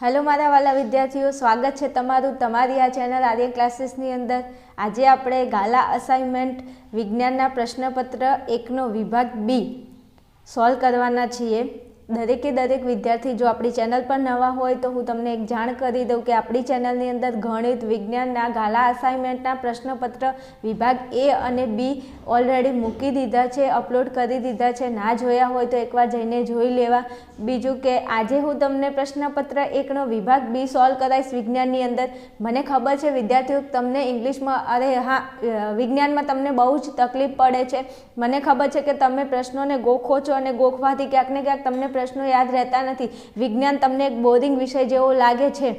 Hello मारा वाला विद्यार्थीओ, स्वागत है तमारू तमारी आ चेनल आर्य क्लासेसनी अंदर। आज आपणे गाला असाइनमेंट विज्ञानना प्रश्नपत्र 1 नो विभाग बी सॉल्व करवाना छीए। दरेके दरेक विद्यार्थी जो अपनी चैनल पर नवा होय तो हूँ तमने एक जाण करी दूँ कि अपनी चैनलनी अंदर गणित विज्ञानना गाला असाइनमेंटना प्रश्नपत्र विभाग ए अने बी ऑलरेडी मूकी दीधा है, अपलोड करी दीधा है। ना जोया होय तो एक बार जईने जोई लेवा। बीजू के आजे हूँ तमने प्रश्नपत्र 1 नो विभाग बी सॉल्व कराईश विज्ञाननी अंदर। मने खबर है विद्यार्थीओ तमने इंग्लिश में अरे हाँ विज्ञान में तमने बहु ज तकलीफ पड़े छे। मने खबर है कि तमे प्रश्नों ने गोखो छो अने गोखवाथी क्यांक ने क्यांक तमने प्रश्नों याद रहता नहीं। विज्ञान तमने एक बोरिंग विषय जेवो लागे छे,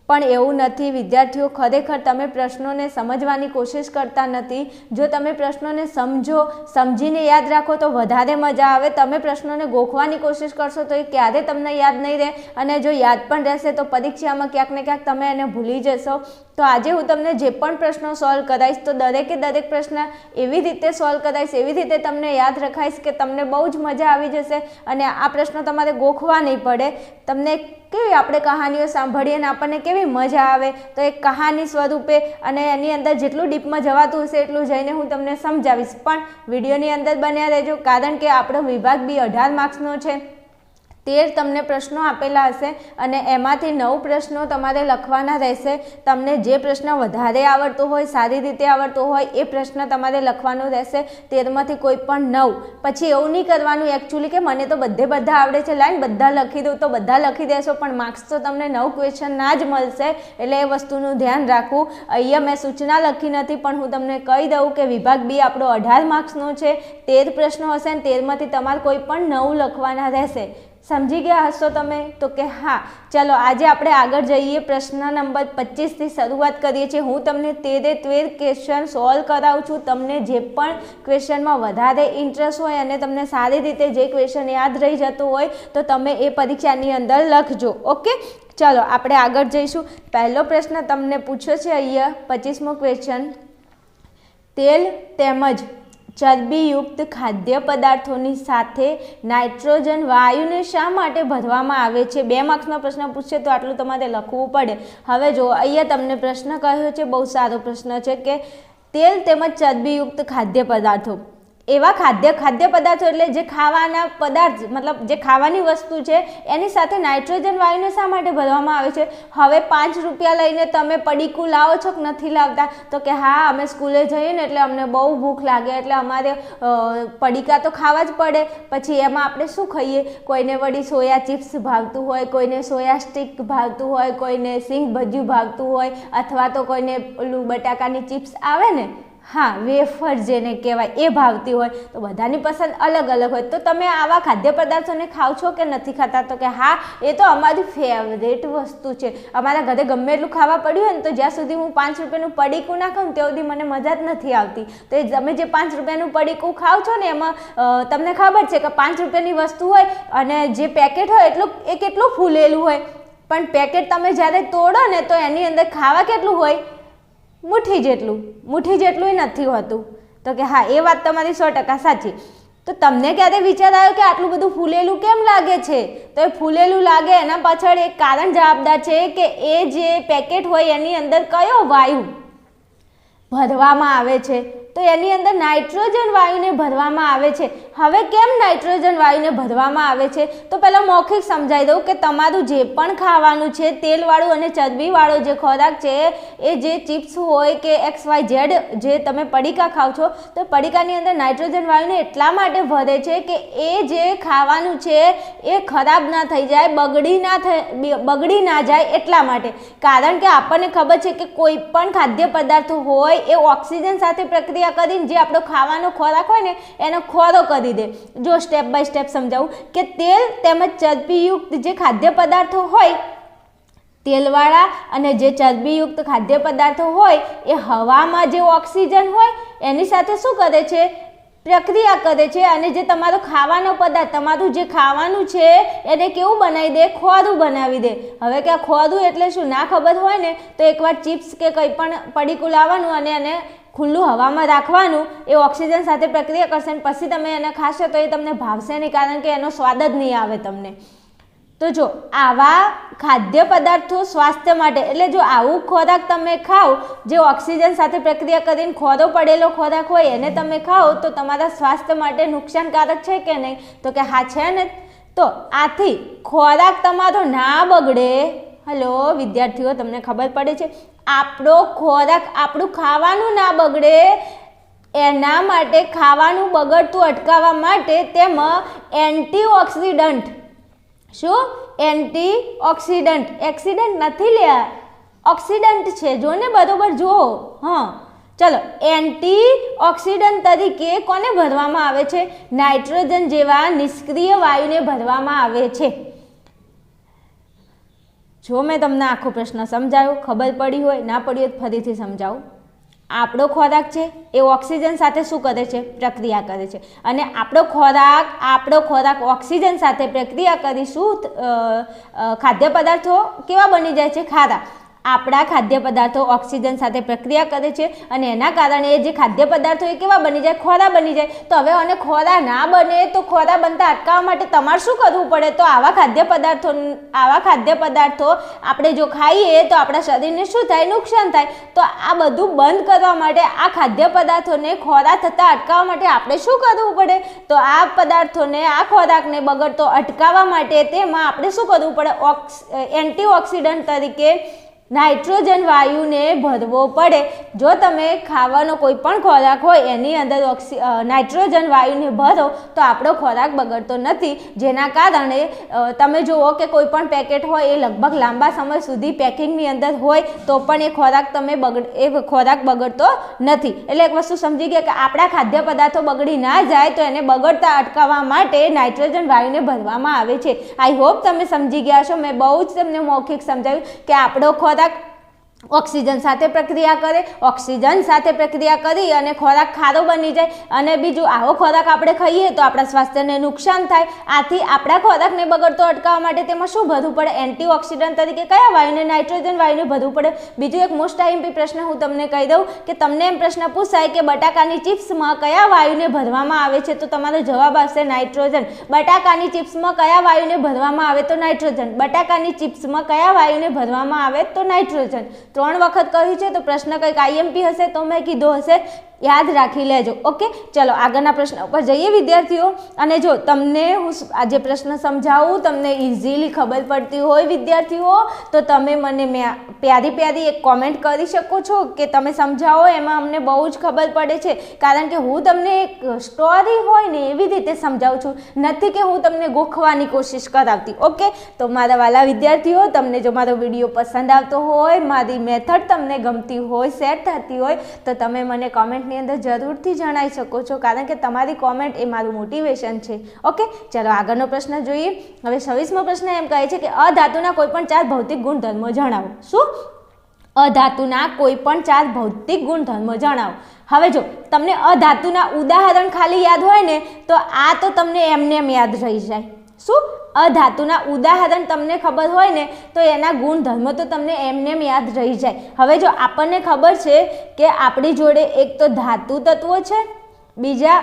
पण एवुं नथी। विद्यार्थीओ खरेखर तमे प्रश्नों ने समझवानी कोशिश करता नहीं। जो तमे प्रश्नों ने समझो, समझीने याद राखो तो वधारे मजा आवे। तमे प्रश्नों ने गोखवानी कोशिश करशो तो क्यारे तमने याद नहीं रहे, अने जो याद पण रहेशे तो परीक्षा में क्यांक ने क्यांक तमे एने भूली जशो। तो आज हूँ तमने जे पण प्रश्नों सॉल्व कराईश तो दरेके दरेक प्रश्न एवी रीते सॉल्व कराईश, एवी रीते तमने याद रखाईश के तमने बहु ज मजा आवी जशे अने आ प्रश्न तमारे गोखवा नहीं पड़े। तमने केवी आपणे कहानीओ सांभळीए ने आपणे केवी मजा आवे तो एक कहानी स्वरूपे अने एनी अंदर जेटલું ડીપમાં જવાતું હશે એટલું જઈને હું તમને સમજાવીશ। પણ વિડીયોની અંદર બન્યા રહેજો, કારણ કે આપણો વિભાગ બી 18 માર્ક્સનો છે। 13 तमने प्रश्नों आपेला हशे अने एमांथी 9 प्रश्नों तमारे लखवाना रहेशे। तमने जे प्रश्न वधारे आवडतो होय, सारी रीते आवडतो होय ए प्रश्न तमारे लखवानो रहेशे। 13 मांथी कोई पण 9। पछी एवुं नहीं करवानुं एक्चुअली के मने तो बधा आवडे छे, लाइन बधा लखी दो तो बधा लखी देशो, पण मार्क्स तो तमने 9 क्वेश्चन ना ज मळशे, एटले ए वस्तुनुं ध्यान राखवुं। अहींया मैं सूचना लखी नथी, पण हुं तमने कही दऊं के विभाग बी आपणो 18 मार्क्सनो छे। 13 प्रश्नो हशे अने 13 मांथी तमारे कोई पण 9 लखवाना रहेशे। समझी गया हशो तमे? तो के हाँ, चलो आज आपणे आगळ जईए। प्रश्न नंबर 25 थी शुरुआत करीए छीए। हूँ तमने 13 क्वेश्चन सॉल्व करावुं छुं। तमने जे पण क्वेश्चन में वधारे इंटरेस्ट होय अने तमने सारी रीते जे क्वेश्चन याद रही जतो होय तो तमे ए परीक्षानी अंदर लखजो। ओके, चलो आपणे आगळ जईशुं। पहलो प्रश्न तमने पूछ्यो छे अहींया 25मो क्वेश्चन, तेल तेमज चरबीयुक्त खाद्य पदार्थों साथे नाइट्रोजन वायुने शा माटे भरवामां आवे छे? 2 मार्क्सनो प्रश्न पूछे तो आटલું તમારે લખવું પડે। હવે જો અહીંયા તમને પ્રશ્ન કહ્યો છે, બહુ સારો પ્રશ્ન છે કે તેલ તેમજ ચરબીયુક્ત ખાદ્ય પદાર્થો, एवा खाद्य पदार्थों एटले जे खावाना पदार्थ मतलब जे खावानी वस्तु छे एनी साथे नाइट्रोजन वायुने शा माटे भरवामां आवे छे? हवे 5 रुपया लईने तमे पડીકું लावो छो के नथी लावता? तो के हाँ, अमे स्कूले जईए ने एटले अमने बहु भूख लागे एटले अमारे पડીકા तो खावा ज पड़े। पछी एमां आपणे शुं खाईए? कोईने वળી सोया चिप्स भावतुं होय, कोईने सोया स्टिक भावतुं होय, कोईने सिंग भज्યું भावतुं होय, अथवा तो कोईने ओलुं बटाकानी चिप्स आवे ने, हाँ वेफर जेने कहेवाय ए भावती होय। तो बधानी पसंद अलग अलग होय। तो तमे आवा खाद्य पदार्थोने खाव छो के नथी खाता? तो के हाँ, ए तो अमारी फेवरेट वस्तु छे। अमारा घरे गमे एटલું खावा पड्युं होय ने तो ज्यां सुधी हूँ 5 रुपयानुं पડીકું ना खाऊं त्यां सुधी मने मजा ज नथी आवती। तो तमे जे 5 रुपयानुं पડીકું खाव छो ने एमां तमने खबर छे के 5 रुपयानी वस्तु होय अने जे पेकेट होय एटલું ए केटલું फूलेલું होय, पण पेकेट तमे ज्यारे तोड़ो ने तो एनी अंदर खावा केटલું होय? मुठी जेटલું નથી હોતું। तो कि हाँ, ए बात तमारी 100% साची। तो तमने क्यारे विचार आव्यो के आटલું બધું फूलेલું केम लागे छे? तो ए फूलेલું लागे एना पाछळ एक कारण जवाबदार छे के ए जे पेकेट होय एनी अंदर कयो वायु भरवामां आवे छे? तो एनी अंदर नाइट्रोजन वायुने भरवामां आवे छे। हवे केम नाइट्रोजन वायुने भरवामां आवे छे? तो पहला मौखिक समजाई दऊं के तमारुं जे पण खावानुं छे तेलवाळुं अने चरबीवाळो जे खोराक छे ए जे चिप्स होय के XYZ जे तमे पડીકા खाओ छो तो पડીકાनी अंदर नाइट्रोजन वायुने एटला माटे भरे छे के ए जे खावानुं छे ए खराब ना थई जाय, बगड़ी ना जाय एटला माटे। कारण के आपणे खबर छे के कोई पण खाद्य पदार्थ होय ए ऑक्सिजन साथे प्रक्रिया करीने जे आपणो खावानो खोराक होय ने एनो खोरो करी दे। जो स्टेप बाय स्टेप समजावुं के तेल तेमज चरबीयुक्त जे खाद्य पदार्थो होय, तेलवाळा अने जे चरबीयुक्त खाद्य पदार्थो होय ए हवामां जे ऑक्सिजन होय एनी साथे शुं करे छे? प्रक्रिया करे छे अने जे तमारो खावानो पदार्थ तमारुं जे खावानुं छे एने केवुं बनावी दे? खोरुं बनावी दे। हवे के खोरुं एटले शुं ना खबर होय ने तो एकवार चिप्स के कंई पण पડીકું लाववानुं अने एने खुल्लू हवा में राखवानुं, ए ऑक्सिजन साथे प्रक्रिया करशे अने पछी तमे एने खाशो तो ए तमने भावशे नहीं, कारण के एनो स्वाद ज नहीं आवे तमने। તો જો આવા ખાદ્ય પદાર્થો સ્વાસ્થ્ય માટે, એટલે જો આવું ખોરાક તમે ખાઓ જે ઓક્સિજન સાથે પ્રક્રિયા કરીને ખોરો પડેલો ખોરાક હોય એને તમે ખાઓ તો તમારા સ્વાસ્થ્ય માટે નુકસાનકારક છે કે નહીં? તો કે હા છે ને. તો આથી ખોરાક તમારો ના બગડે. હલો વિદ્યાર્થીઓ, તમને ખબર પડે છે? આપણો ખોરાક, આપણું ખાવાનું ના બગડે એના માટે, ખાવાનું બગડતું અટકાવવા માટે તેમાં એન્ટીઓક્સિડન્ટ, શું એન્ટીઓક્સિડન્ટ, એક્સિડન્ટ નથી લ્યા, ઓક્સિડન્ટ છે, જો ને બરોબર જુઓ. હા ચલો, એન્ટીઓક્સિડન્ટ તરીકે કોને ભરવામાં આવે છે? નાઇટ્રોજન જેવા નિષ્ક્રિય વાયુને ભરવામાં આવે છે. જો મેં તમને આખો પ્રશ્ન સમજાવ્યો, ખબર પડી હોય, ના પડી હોય ફરીથી સમજાવું. આપણો ખોરાક છે એ ઓક્સિજન સાથે શું કરે છે? પ્રક્રિયા કરે છે. અને આપણો ખોરાક ઓક્સિજન સાથે પ્રક્રિયા કરી શું ખાદ્ય પદાર્થો કેવા બની જાય છે? ખારા. આપણા ખાદ્ય પદાર્થો ઓક્સિજન સાથે પ્રક્રિયા કરે છે અને એના કારણે જે ખાદ્ય પદાર્થો એ કેવા બની જાય? ખોરા બની જાય. તો હવે અને ખોરા ના બને તો ખોરા બનતા અટકાવવા માટે તમારે શું કરવું પડે? તો આવા ખાદ્ય પદાર્થો આપણે જો ખાઈએ તો આપણા શરીરને શું થાય? નુકસાન થાય. તો આ બધું બંધ કરવા માટે, આ ખાદ્ય પદાર્થોને ખોરા થતા અટકાવવા માટે આપણે શું કરવું પડે? તો આ પદાર્થોને, આ ખોરાકને બગડતો અટકાવવા માટે તેમાં આપણે શું કરવું પડે? એન્ટીઓક્સિડન્ટ તરીકે નાઇટ્રોજન વાયુને ભરવો પડે. જો તમે ખાવાનો કોઈ પણ ખોરાક હોય એની અંદર નાઇટ્રોજન વાયુને ભરો તો આપણો ખોરાક બગડતો નથી. જેના કારણે તમે જુઓ કે કોઈ પણ પેકેટ હોય એ લગભગ લાંબા સમય સુધી પેકિંગની અંદર હોય તો પણ એ ખોરાક બગડતો નથી. એટલે એક વસ્તુ સમજી ગયા કે આપણા ખાદ્ય પદાર્થો બગડી ના જાય તો એને બગડતા અટકાવવા માટે નાઇટ્રોજન વાયુને ભરવામાં આવે છે. આઈ હોપ તમે સમજી ગયા છો. મેં બહુ જ તમને મૌખિક સમજાવ્યું કે આપણો ખોરાક ઓક્સિજન સાથે પ્રક્રિયા કરે, ઓક્સિજન સાથે પ્રક્રિયા કરી અને ખોરાક ખારો બની જાય. અને બીજું, આવો ખોરાક આપણે ખાઈએ તો આપણા સ્વાસ્થ્યને નુકસાન થાય. આથી આપણા ખોરાકને બગડતો અટકાવવા માટે તેમાં શું ભરવું પડે? એન્ટીઓક્સિડન્ટ તરીકે કયા વાયુને? નાઇટ્રોજન વાયુને ભરવું પડે. બીજું એક મોસ્ટ આઈએમપી પ્રશ્ન હું તમને કહી દઉં કે તમને એમ પ્રશ્ન પૂછાય કે બટાકાની ચિપ્સમાં કયા વાયુને ભરવામાં આવે છે? તો તમારો જવાબ આવશે નાઇટ્રોજન. બટાકાની ચિપ્સમાં કયા વાયુને ભરવામાં આવે? તો નાઇટ્રોજન. બટાકાની ચિપ્સમાં કયા વાયુને ભરવામાં આવે? તો નાઇટ્રોજન. 3 વખત કહ્યું છે તો પ્રશ્ન કંઈક આઈએમપી હશે તો મેં કીધું હશે, યાદ રાખી લેજો. ઓકે, ચલો આગળના પ્રશ્ન ઉપર જઈએ વિદ્યાર્થીઓ. અને જો તમને હું આજે પ્રશ્ન સમજાવું, તમને ઇઝીલી ખબર પડતી હોય વિદ્યાર્થીઓ, તો તમે મને પ્યારી એક કોમેન્ટ કરી શકો છો કે તમે સમજાવો. એમાં અમને બહુ જ ખબર પડે છે, કારણ કે હું તમને એક સ્ટોરી હોય ને એવી રીતે સમજાવું છું, નથી કે હું તમને ગોખવાની કોશિશ કરાવતી. ઓકે, તો મારા વાલા વિદ્યાર્થીઓ, તમને જો મારો વિડીયો પસંદ આવતો હોય, મારી મેથડ તમને ગમતી હોય, સેટ થતી હોય, તો તમે મને કોમેન્ટ ની અંદર જરૂરથી જણાવી શકો છો, કારણ કે તમારી કોમેન્ટ એ મારું મોટિવેશન છે. ઓકે, ચલો આગળનો પ્રશ્ન જોઈએ. હવે 26મો પ્રશ્ન એમ કહે છે કે અધાતુના કોઈ પણ 4 ભૌતિક ગુણધર્મો જણાવો. શું? અધાતુના કોઈ પણ 4 ભૌતિક ગુણધર્મો જણાવો. હવે જો તમને અધાતુના ઉદાહરણ ખાલી યાદ હોય ને તો આ તો તમને એમને એમ યાદ રહી જાય. શું? અધાતુના ઉદાહરણ તમને ખબર હોય ને તો એના ગુણધર્મો તો તમને એમને એમ યાદ રહી જાય. હવે જો આપણને ખબર છે કે આપણી જોડે એક તો ધાતુ તત્વો છે, બીજા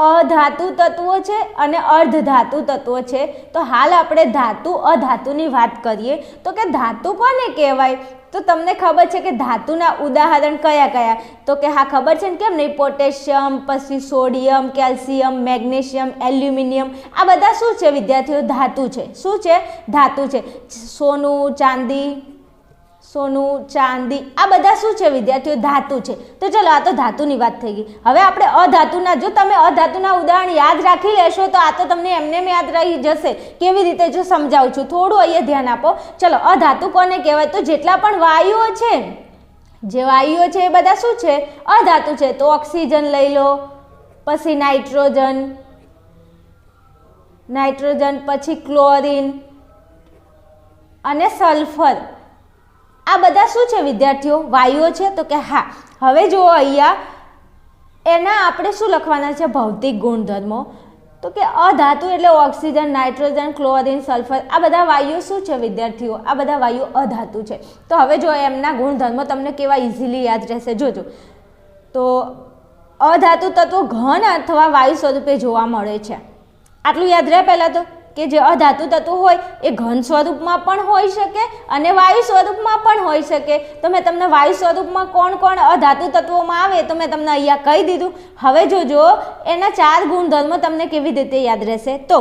અધાતુ તત્વો છે અને અર્ધધાતુ તત્વો છે. તો હાલ આપણે ધાતુ અધાતુની વાત કરીએ તો કે ધાતુ કોને કહેવાય? તો તમને ખબર છે કે ધાતુના ઉદાહરણ કયા કયા? તો કે હા ખબર છે ને, કેમ નહીં? પોટેશિયમ, પછી સોડિયમ, કેલ્શિયમ, મેગ્નેશિયમ, એલ્યુમિનિયમ, આ બધા શું છે વિદ્યાર્થીઓ? ધાતુ છે. શું છે? ધાતુ છે. સોનું, ચાંદી, આ બધા શું છે વિદ્યાર્થીઓ? ધાતુ છે. તો ચલો, આ તો ધાતુની વાત થઈ ગઈ. હવે આપણે અધાતુના, જો તમે અધાતુના ઉદાહરણ યાદ રાખી લેશો તો આ તો તમને એમને યાદ રહી જશે. કેવી રીતે? જો સમજાવું છું, થોડું અહીંયા ધ્યાન આપો. ચલો, અધાતુ કોને કહેવાય? તો જેટલા પણ વાયુઓ છે, જે વાયુઓ છે એ બધા શું છે? અધાતુ છે. તો ઓક્સિજન લઈ લો, પછી નાઇટ્રોજન, પછી ક્લોરીન અને સલ્ફર, આ બધા શું છે વિદ્યાર્થીઓ? વાયુઓ છે. તો કે હા. હવે જુઓ અહીંયા એના આપણે શું લખવાના છે? ભૌતિક ગુણધર્મો. તો કે અધાતુ એટલે ઓક્સિજન, નાઇટ્રોજન, ક્લોરીન, સલ્ફર, આ બધા વાયુઓ શું છે વિદ્યાર્થીઓ? આ બધા વાયુઓ અધાતુ છે. તો હવે જો એમના ગુણધર્મો તમને કેવા ઇઝીલી યાદ રહેશે જોજો. તો અધાતુ તત્વો ઘન અથવા વાયુ સ્વરૂપે જોવા મળે છે. આટલું યાદ રહે પહેલાં તો કે જે અધાતુ તત્વો હોય એ ઘન સ્વરૂપમાં પણ હોઈ શકે અને વાયુ સ્વરૂપમાં પણ હોઈ શકે. તો મેં તમને વાયુ સ્વરૂપમાં કોણ કોણ અધાતુ તત્વોમાં આવે તો મેં તમને અહીંયા કહી દીધું. હવે જોજો એના 4 ગુણધર્મો તમને કેવી રીતે યાદ રહેશે. તો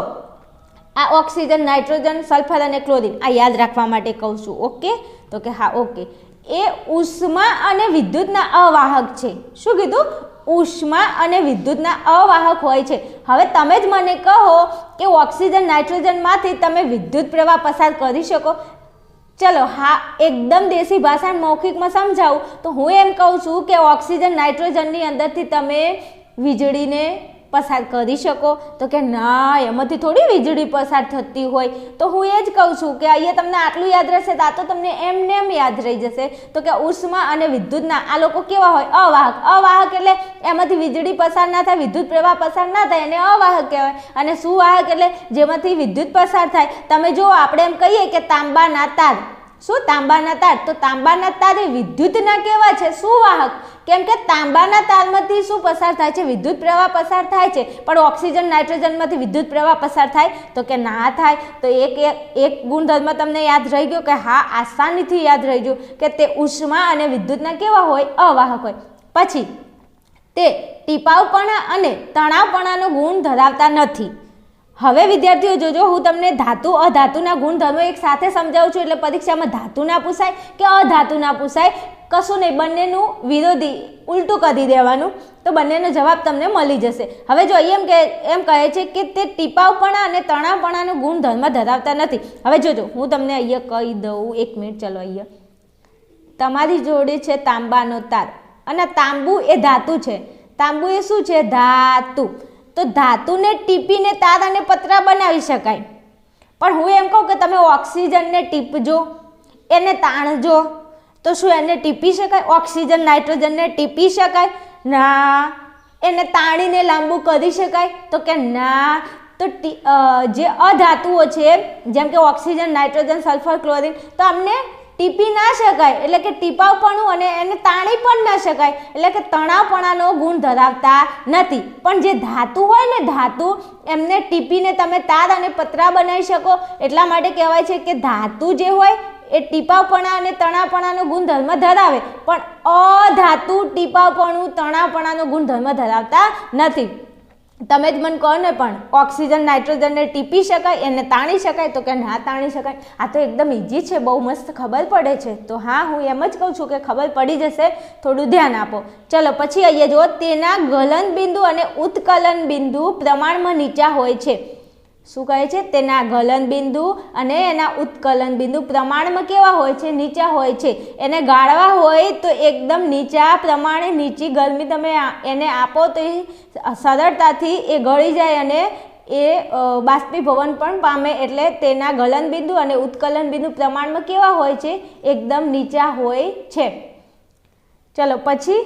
આ ઓક્સિજન, નાઇટ્રોજન, સલ્ફર અને ક્લોરીન આ યાદ રાખવા માટે કહું છું. ઓકે? તો કે હા ઓકે. એ ઉષ્મા અને વિદ્યુતના અવાહક છે. શું કીધું? ઉષ્મા અને વિદ્યુતના અવાહક હોય છે. હવે તમે જ મને કહો કે ઓક્સિજન, નાઇટ્રોજનમાંથી તમે વિદ્યુત પ્રવાહ પસાર કરી શકો? ચલો હા, એકદમ દેશી ભાષા મૌખિકમાં સમજાવું તો હું એમ કહું છું કે ઓક્સિજન, નાઇટ્રોજનની અંદરથી તમે વીજળીને પસાર કરી શકો? તો કે ના, એમાંથી થોડી વીજળી પસાર થતી હોય. તો હું એ જ કહું છું કે અહીંયા તમને આટલું યાદ રહેશે તો આ તો તમને એમને એમ યાદ રહી જશે. તો કે ઉષ્મા અને વિદ્યુતના આ લોકો કેવા હોય? અવાહક. અવાહક એટલે એમાંથી વીજળી પસાર ના થાય, વિદ્યુત પ્રવાહ પસાર ના થાય, એને અવાહક કહેવાય. અને સુવાહક એટલે જેમાંથી વિદ્યુત પસાર થાય. તમે જો આપણે એમ કહીએ કે તાંબાના તાર, શું તાંબાના તાર? તો તાંબાના તાર એ વિદ્યુતના કેવા છે? સુવાહક. કેમ કે તાંબાના તારમાંથી શું પસાર થાય છે? વિદ્યુત પ્રવાહ પસાર થાય છે. પણ ઓક્સિજન, નાઇટ્રોજનમાંથી વિદ્યુત પ્રવાહ પસાર થાય? તો કે ના થાય. તો એક ગુણધર્મ તમને યાદ રહી ગયો કે હા, આસાનીથી યાદ રહી ગયું કે તે ઉષ્મા અને વિદ્યુતના કેવા હોય? અવાહક હોય. પછી તે ટીપાવપણા અને તણાવપણાનો ગુણ ધરાવતા નથી. હવે વિદ્યાર્થીઓ જોજો, હું તમને ધાતુ અધાતુના ગુણધર્મો એક સાથે સમજાવું છું એટલે પરીક્ષામાં ધાતુ ના પૂછાય કે અધાતુ ના પૂછાય, કશું નહીં, બંનેનું વિરોધી ઉલટું કરી દેવાનું તો બંનેનો જવાબ તમને મળી જશે. હવે જો એમ કહે છે કે તે ટીપાવપણા અને તણાવપણાનો ગુણધર્મ ધરાવતા નથી. હવે જોજો, હું તમને અહીંયા કહી દઉં, 1 મિનિટ. ચલો, અહીંયા તમારી જોડે છે તાંબાનો તાર અને તાંબુ એ ધાતુ છે. તાંબુ એ શું છે? ધાતુ. તો ધાતુને ટીપીને તાર અને પતરા બનાવી શકાય. પણ હું એમ કહું કે તમે ઓક્સિજનને ટીપજો, એને તાણજો, તો શું એને ટીપી શકાય? ઓક્સિજન, નાઇટ્રોજનને ટીપી શકાય? ના. એને તાણીને લાંબુ કરી શકાય? તો કે ના. તો જે અધાતુઓ છે જેમ કે ઓક્સિજન, નાઇટ્રોજન, સલ્ફર, ક્લોરીન, તો અમને ટીપી ના શકાય, એટલે કે ટીપાવપણું, અને એને તાણી પણ ના શકાય, એટલે કે તણાવપણાનો ગુણ ધરાવતા નથી. પણ જે ધાતુ હોય ને, ધાતુ, એમને ટીપીને તમે તાર અને પતરા બનાવી શકો. એટલા માટે કહેવાય છે કે ધાતુ જે હોય એ ટીપાવપણા અને તણાવપણાનો ગુણધર્મ ધરાવે, પણ અધાતુ ટીપાવપણું, તણાવપણાનો ગુણધર્મ ધરાવતા નથી. તમે જ મને કહો ને, પણ ઓક્સિજન, નાઇટ્રોજનને ટીપી શકાય, એને તાણી શકાય? તો કે ના તાણી શકાય. આ તો એકદમ ઇઝી છે, બહુ મસ્ત ખબર પડે છે. તો હા, હું એમ જ કહું છું કે ખબર પડી જશે, થોડું ધ્યાન આપો. ચલો, પછી અહીંયા જો, તેના ગલન બિંદુ અને ઉત્કલન બિંદુ પ્રમાણમાં નીચા હોય છે. શું કહે છે? તેના ગલન બિંદુ અને એના ઉત્કલન બિંદુ પ્રમાણમાં કેવા હોય છે? નીચા હોય છે. એને ગાળવા હોય તો એકદમ નીચા પ્રમાણે નીચી ગરમી તમે એને આપો તો એ સરળતાથી એ ગળી જાય અને એ બાષ્પીભવન પણ પામે. એટલે તેના ગલન બિંદુ અને ઉત્કલન બિંદુ પ્રમાણમાં કેવા હોય છે? એકદમ નીચા હોય છે. ચલો, પછી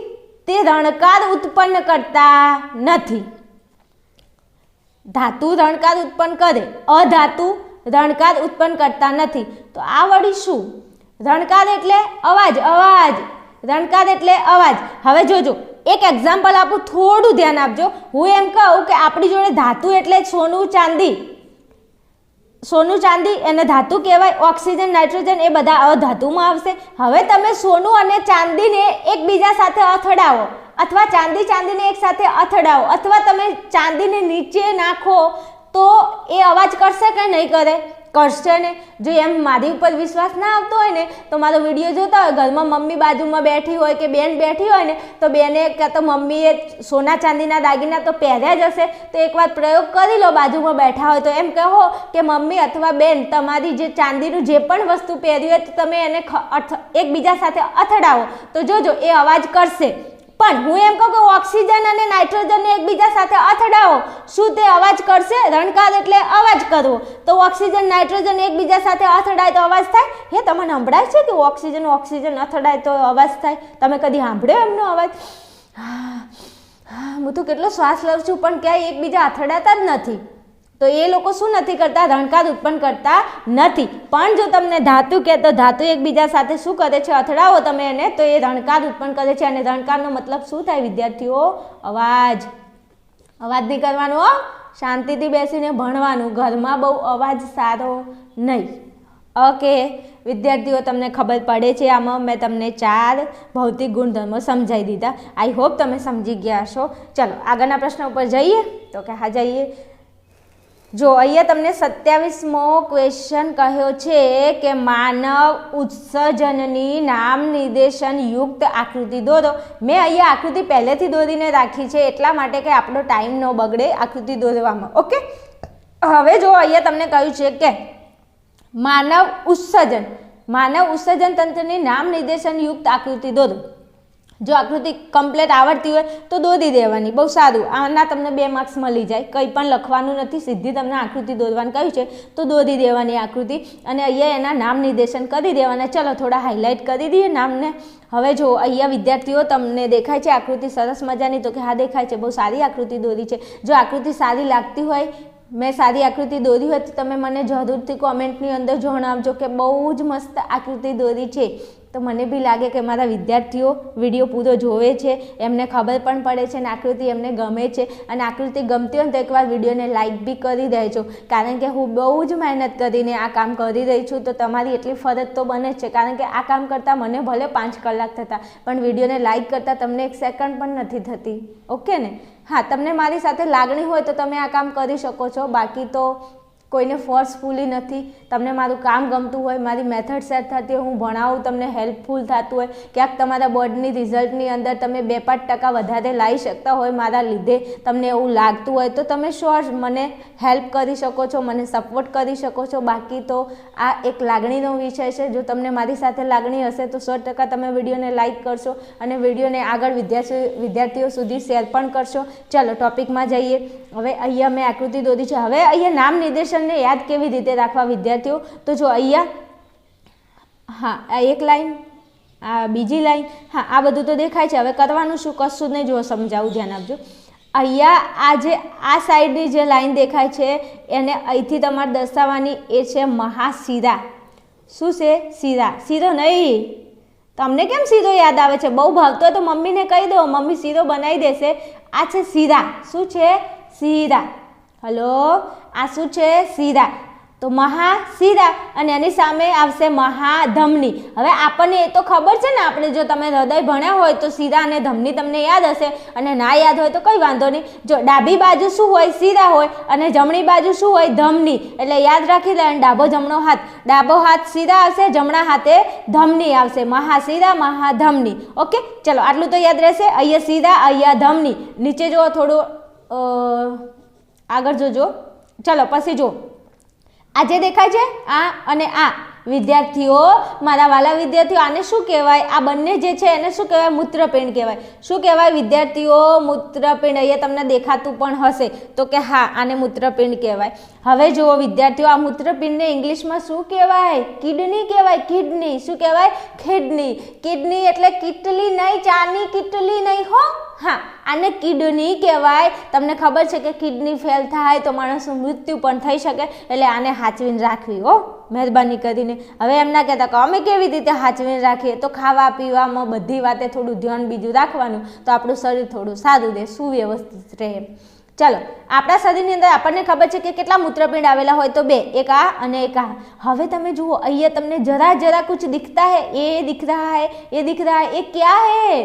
તે રણકાર ઉત્પન્ન કરતા નથી. ધાતુ રણકાર ઉત્પન્ન કરે, અધાતુ રણકાર ઉત્પન્ન કરતા નથી. તો આ વળી શું? રણકાર એટલે અવાજ, અવાજ. રણકાર એટલે અવાજ. હવે જોજો, એક એક્ઝામ્પલ આપું, થોડું ધ્યાન આપજો. હું એમ કહું કે આપણી જોડે ધાતુ એટલે સોનું, ચાંદી. સોનું, ચાંદી એને ધાતુ કહેવાય. ઓક્સિજન, નાઇટ્રોજન એ બધા અધાતુમાં આવશે. હવે તમે સોનું અને ચાંદીને એકબીજા સાથે અથડાવો, અથવા ચાંદીને એક સાથે અથડાવો, અથવા તમે ચાંદીને નીચે નાખો તો એ અવાજ કરશે કે નહીં કરે? કરશે ને. જો એમ મારી ઉપર વિશ્વાસ ના આવતો હોય ને તો મારો વિડીયો જોતા હોય, ઘરમાં મમ્મી બાજુમાં બેઠી હોય કે બેન બેઠી હોય ને, તો બેને કે તો મમ્મીએ સોના ચાંદીના દાગીના તો પહેર્યા જ હશે, તો એકવાર પ્રયોગ કરી લો. બાજુમાં બેઠા હોય તો એમ કહો કે મમ્મી અથવા બેન, તમારી જે ચાંદીનું જે પણ વસ્તુ પહેર્યું હોય તો તમે એને એકબીજા સાથે અથડાવો, તો જોજો એ અવાજ કરશે. પણ હું એમ કહું કે ઓક્સિજન અને નાઇટ્રોજનને એકબીજા સાથે અથડાવો, શું તે અવાજ કરશે? રણકાર એટલે અવાજ કરવો. તો ઓક્સિજન, નાઇટ્રોજન એકબીજા સાથે અથડાય તો અવાજ થાય? હે, તમને સંભળાય છે કે ઓક્સિજન અથડાય તો અવાજ થાય? તમે કદી સાંભળ્યો એમનો અવાજ? હું તો કેટલો શ્વાસ લઉં છું પણ ક્યાંય એકબીજા અથડાતા જ નથી. તો એ લોકો શું નથી કરતા? રણકાર ઉત્પન્ન કરતા નથી. પણ જો તમને ધાતુ કે તો ધાતુ એકબીજા સાથે શું કરે છે? અથડાવો તમે એને તો એ રણકાર ઉત્પન્ન કરે છે. અને રણકારનો મતલબ શું થાય વિદ્યાર્થીઓ? અવાજ. અવાજ નહીં કરવાનો, શાંતિથી બેસીને ભણવાનું, ઘરમાં બહુ અવાજ સારો નહીં. ઓકે વિદ્યાર્થીઓ, તમને ખબર પડે છે આમાં મેં તમને 4 ભૌતિક ગુણધર્મો સમજાવી દીધા. આઈ હોપ તમે સમજી ગયા હશો. ચલો આગળના પ્રશ્ન ઉપર જઈએ. તો કે હા જઈએ. જો અહીંયા તમને 27મો ક્વેશ્ચન કહ્યો છે કે માનવ ઉત્સર્જનની નામ નિર્દેશન યુક્ત આકૃતિ દોરો. મેં અહીંયા આકૃતિ પહેલેથી દોરીને રાખી છે એટલા માટે કે આપણો ટાઈમ ન બગડે આકૃતિ દોરવામાં. ઓકે, હવે જો અહીંયા તમને કહ્યું છે કે માનવ ઉત્સર્જન તંત્રની નામ નિર્દેશન યુક્ત આકૃતિ દોરો. જો આકૃતિ કમ્પ્લીટ આવડતી હોય તો દોરી દેવાની, બહુ સારું. આના તમને 2 માર્ક્સ મળી જાય. કંઈ પણ લખવાનું નથી, સીધી તમને આકૃતિ દોરવાનું કહ્યું છે તો દોરી દેવાની આકૃતિ અને અહીંયા એના નામ નિર્દેશન કરી દેવાના. ચલો થોડા હાઇલાઇટ કરી દઈએ નામને. હવે જો અહીંયા વિદ્યાર્થીઓ તમને દેખાય છે આકૃતિ સરસ મજાની? તો કે હા દેખાય છે, બહુ સારી આકૃતિ દોરી છે. જો આકૃતિ સારી લાગતી હોય, મેં સારી આકૃતિ દોરી હોય તો તમે મને જરૂરથી કોમેન્ટની અંદર જણાવજો કે બહુ જ મસ્ત આકૃતિ દોરી છે. તો મને બી લાગે કે મારા વિદ્યાર્થીઓ વિડીયો પૂરો જોવે છે, એમને ખબર પણ પડે છે અને આકૃતિ એમને ગમે છે. અને આકૃતિ ગમતી હોય તો એકવાર વિડીયોને લાઇક બી કરી દેજો, કારણ કે હું બહુ જ મહેનત કરીને આ કામ કરી રહી છું. તો તમારી એટલી ફરજ તો બને જ છે, કારણ કે આ કામ કરતાં મને ભલે 5 કલાક થતા પણ વિડીયોને લાઇક કરતાં તમને 1 સેકન્ડ પણ નથી થતી. ઓકે ને? હા, તમને મારી સાથે લાગણી હોય તો તમે આ કામ કરી શકો છો, બાકી તો કોઈને ફોર્સફુલી નથી. તમને મારું કામ ગમતું હોય, મારી મેથડ સેટ થતી હોય, હું ભણાવું, તમને હેલ્પફુલ થતું હોય, ક્યાંક તમારા બોર્ડની રિઝલ્ટની અંદર તમે 2-5% વધારે લાવી શકતા હોય મારા લીધે, તમને એવું લાગતું હોય તો તમે શ્યોર મને હેલ્પ કરી શકો છો, મને સપોર્ટ કરી શકો છો. બાકી તો આ એક લાગણીનો વિષય છે. જો તમને મારી સાથે લાગણી હશે તો 100% તમે વિડીયોને લાઇક કરશો અને વિડીયોને આગળ વિદ્યાર્થીઓ સુધી શેર પણ કરશો. ચલો ટોપિકમાં જઈએ. હવે અહીંયા મેં આકૃતિ દોરી છે. હવે અહીંયા નામ નિર્દેશનને યાદ કેવી રીતે રાખવા વિદ્યાર્થીઓ? તો જો અહીંયા હા આ એક લાઈન, આ બીજી લાઈન, હા આ બધું તો દેખાય છે. હવે કરવાનું શું? કશું નહીં. જો સમજાવું, ધ્યાન આપજો. અહીંયા આ સાઈડની જે લાઈન દેખાય છે એને અહીંથી તમારે દર્શાવવાની, એ છે મહાશિરા. શું છે? શિરા. શીરો નહીં. તમને કેમ શીરો યાદ આવે છે? બહુ ભાવતો હોય તો મમ્મીને કહી દો, મમ્મી શીરો બનાવી દેશે. આ છે શિરા. શું છે? શિરા. હલો, આ શું છે? શિરા. તો મહાશિરા અને એની સામે આવશે મહાધમની. હવે આપણને એ તો ખબર છે ને, આપણે જો તમે હૃદય ભણ્યા હોય તો શિરા અને ધમની તમને યાદ હશે, અને ના યાદ હોય તો કંઈ વાંધો નહીં. જો ડાબી બાજુ શું હોય? શિરા હોય અને જમણી બાજુ શું હોય? ધમની. એટલે યાદ રાખી લે. ડાબો જમણો હાથ, ડાબો હાથ શિરા આવશે, જમણા હાથે ધમની આવશે. મહાશિરા મહાધમની. ઓકે, ચલો આટલું તો યાદ રહેશે. અહીંયા શિરા, અહીંયા ધમની. નીચે જુઓ, થોડું આગળ જોજો. ચલો પછી જો આ જે દેખાય છે આ અને આ, વિદ્યાર્થીઓ, મારા વાલા વિદ્યાર્થીઓ, આને શું કહેવાય? આ બંને જે છે એને શું કહેવાય? મૂત્રપિંડ કહેવાય. શું કહેવાય વિદ્યાર્થીઓ? મૂત્રપિંડ. અહીંયા તમને દેખાતું પણ હશે તો કે હા, આને મૂત્રપિંડ કહેવાય. હવે જુઓ વિદ્યાર્થીઓ, આ મૂત્રપિંડને ઇંગ્લિશમાં શું કહેવાય? કિડની કહેવાય. કિડની. શું કહેવાય? કિડની. કિડની એટલે કીટલી નહીં, ચાની કીટલી નહીં હો. હા, આને કિડની કહેવાય. તમને ખબર છે કે કિડની ફેલ થાય તો માણસનું મૃત્યુ પણ થઈ શકે, એટલે આને સાચવીને રાખવી હો, મહેરબાની કરીને. હવે એમ ના કહેતા કે અમે કેવી રીતે સાચવીને રાખીએ? તો ખાવા પીવામાં બધી વાતે થોડું ધ્યાન બીજું રાખવાનું, તો આપણું શરીર થોડું સારું રહે, સુવ્યવસ્થિત રહે. ચલો, આપણા શરીરની અંદર આપણને ખબર છે કે કેટલા મૂત્રપિંડ આવેલા હોય? તો 2, એક આ અને એક આ. હવે તમે જુઓ, અહીંયા તમને જરા કુછ दिखता है, ये दिख रहा है, ये दिख रहा है, ये क्या है?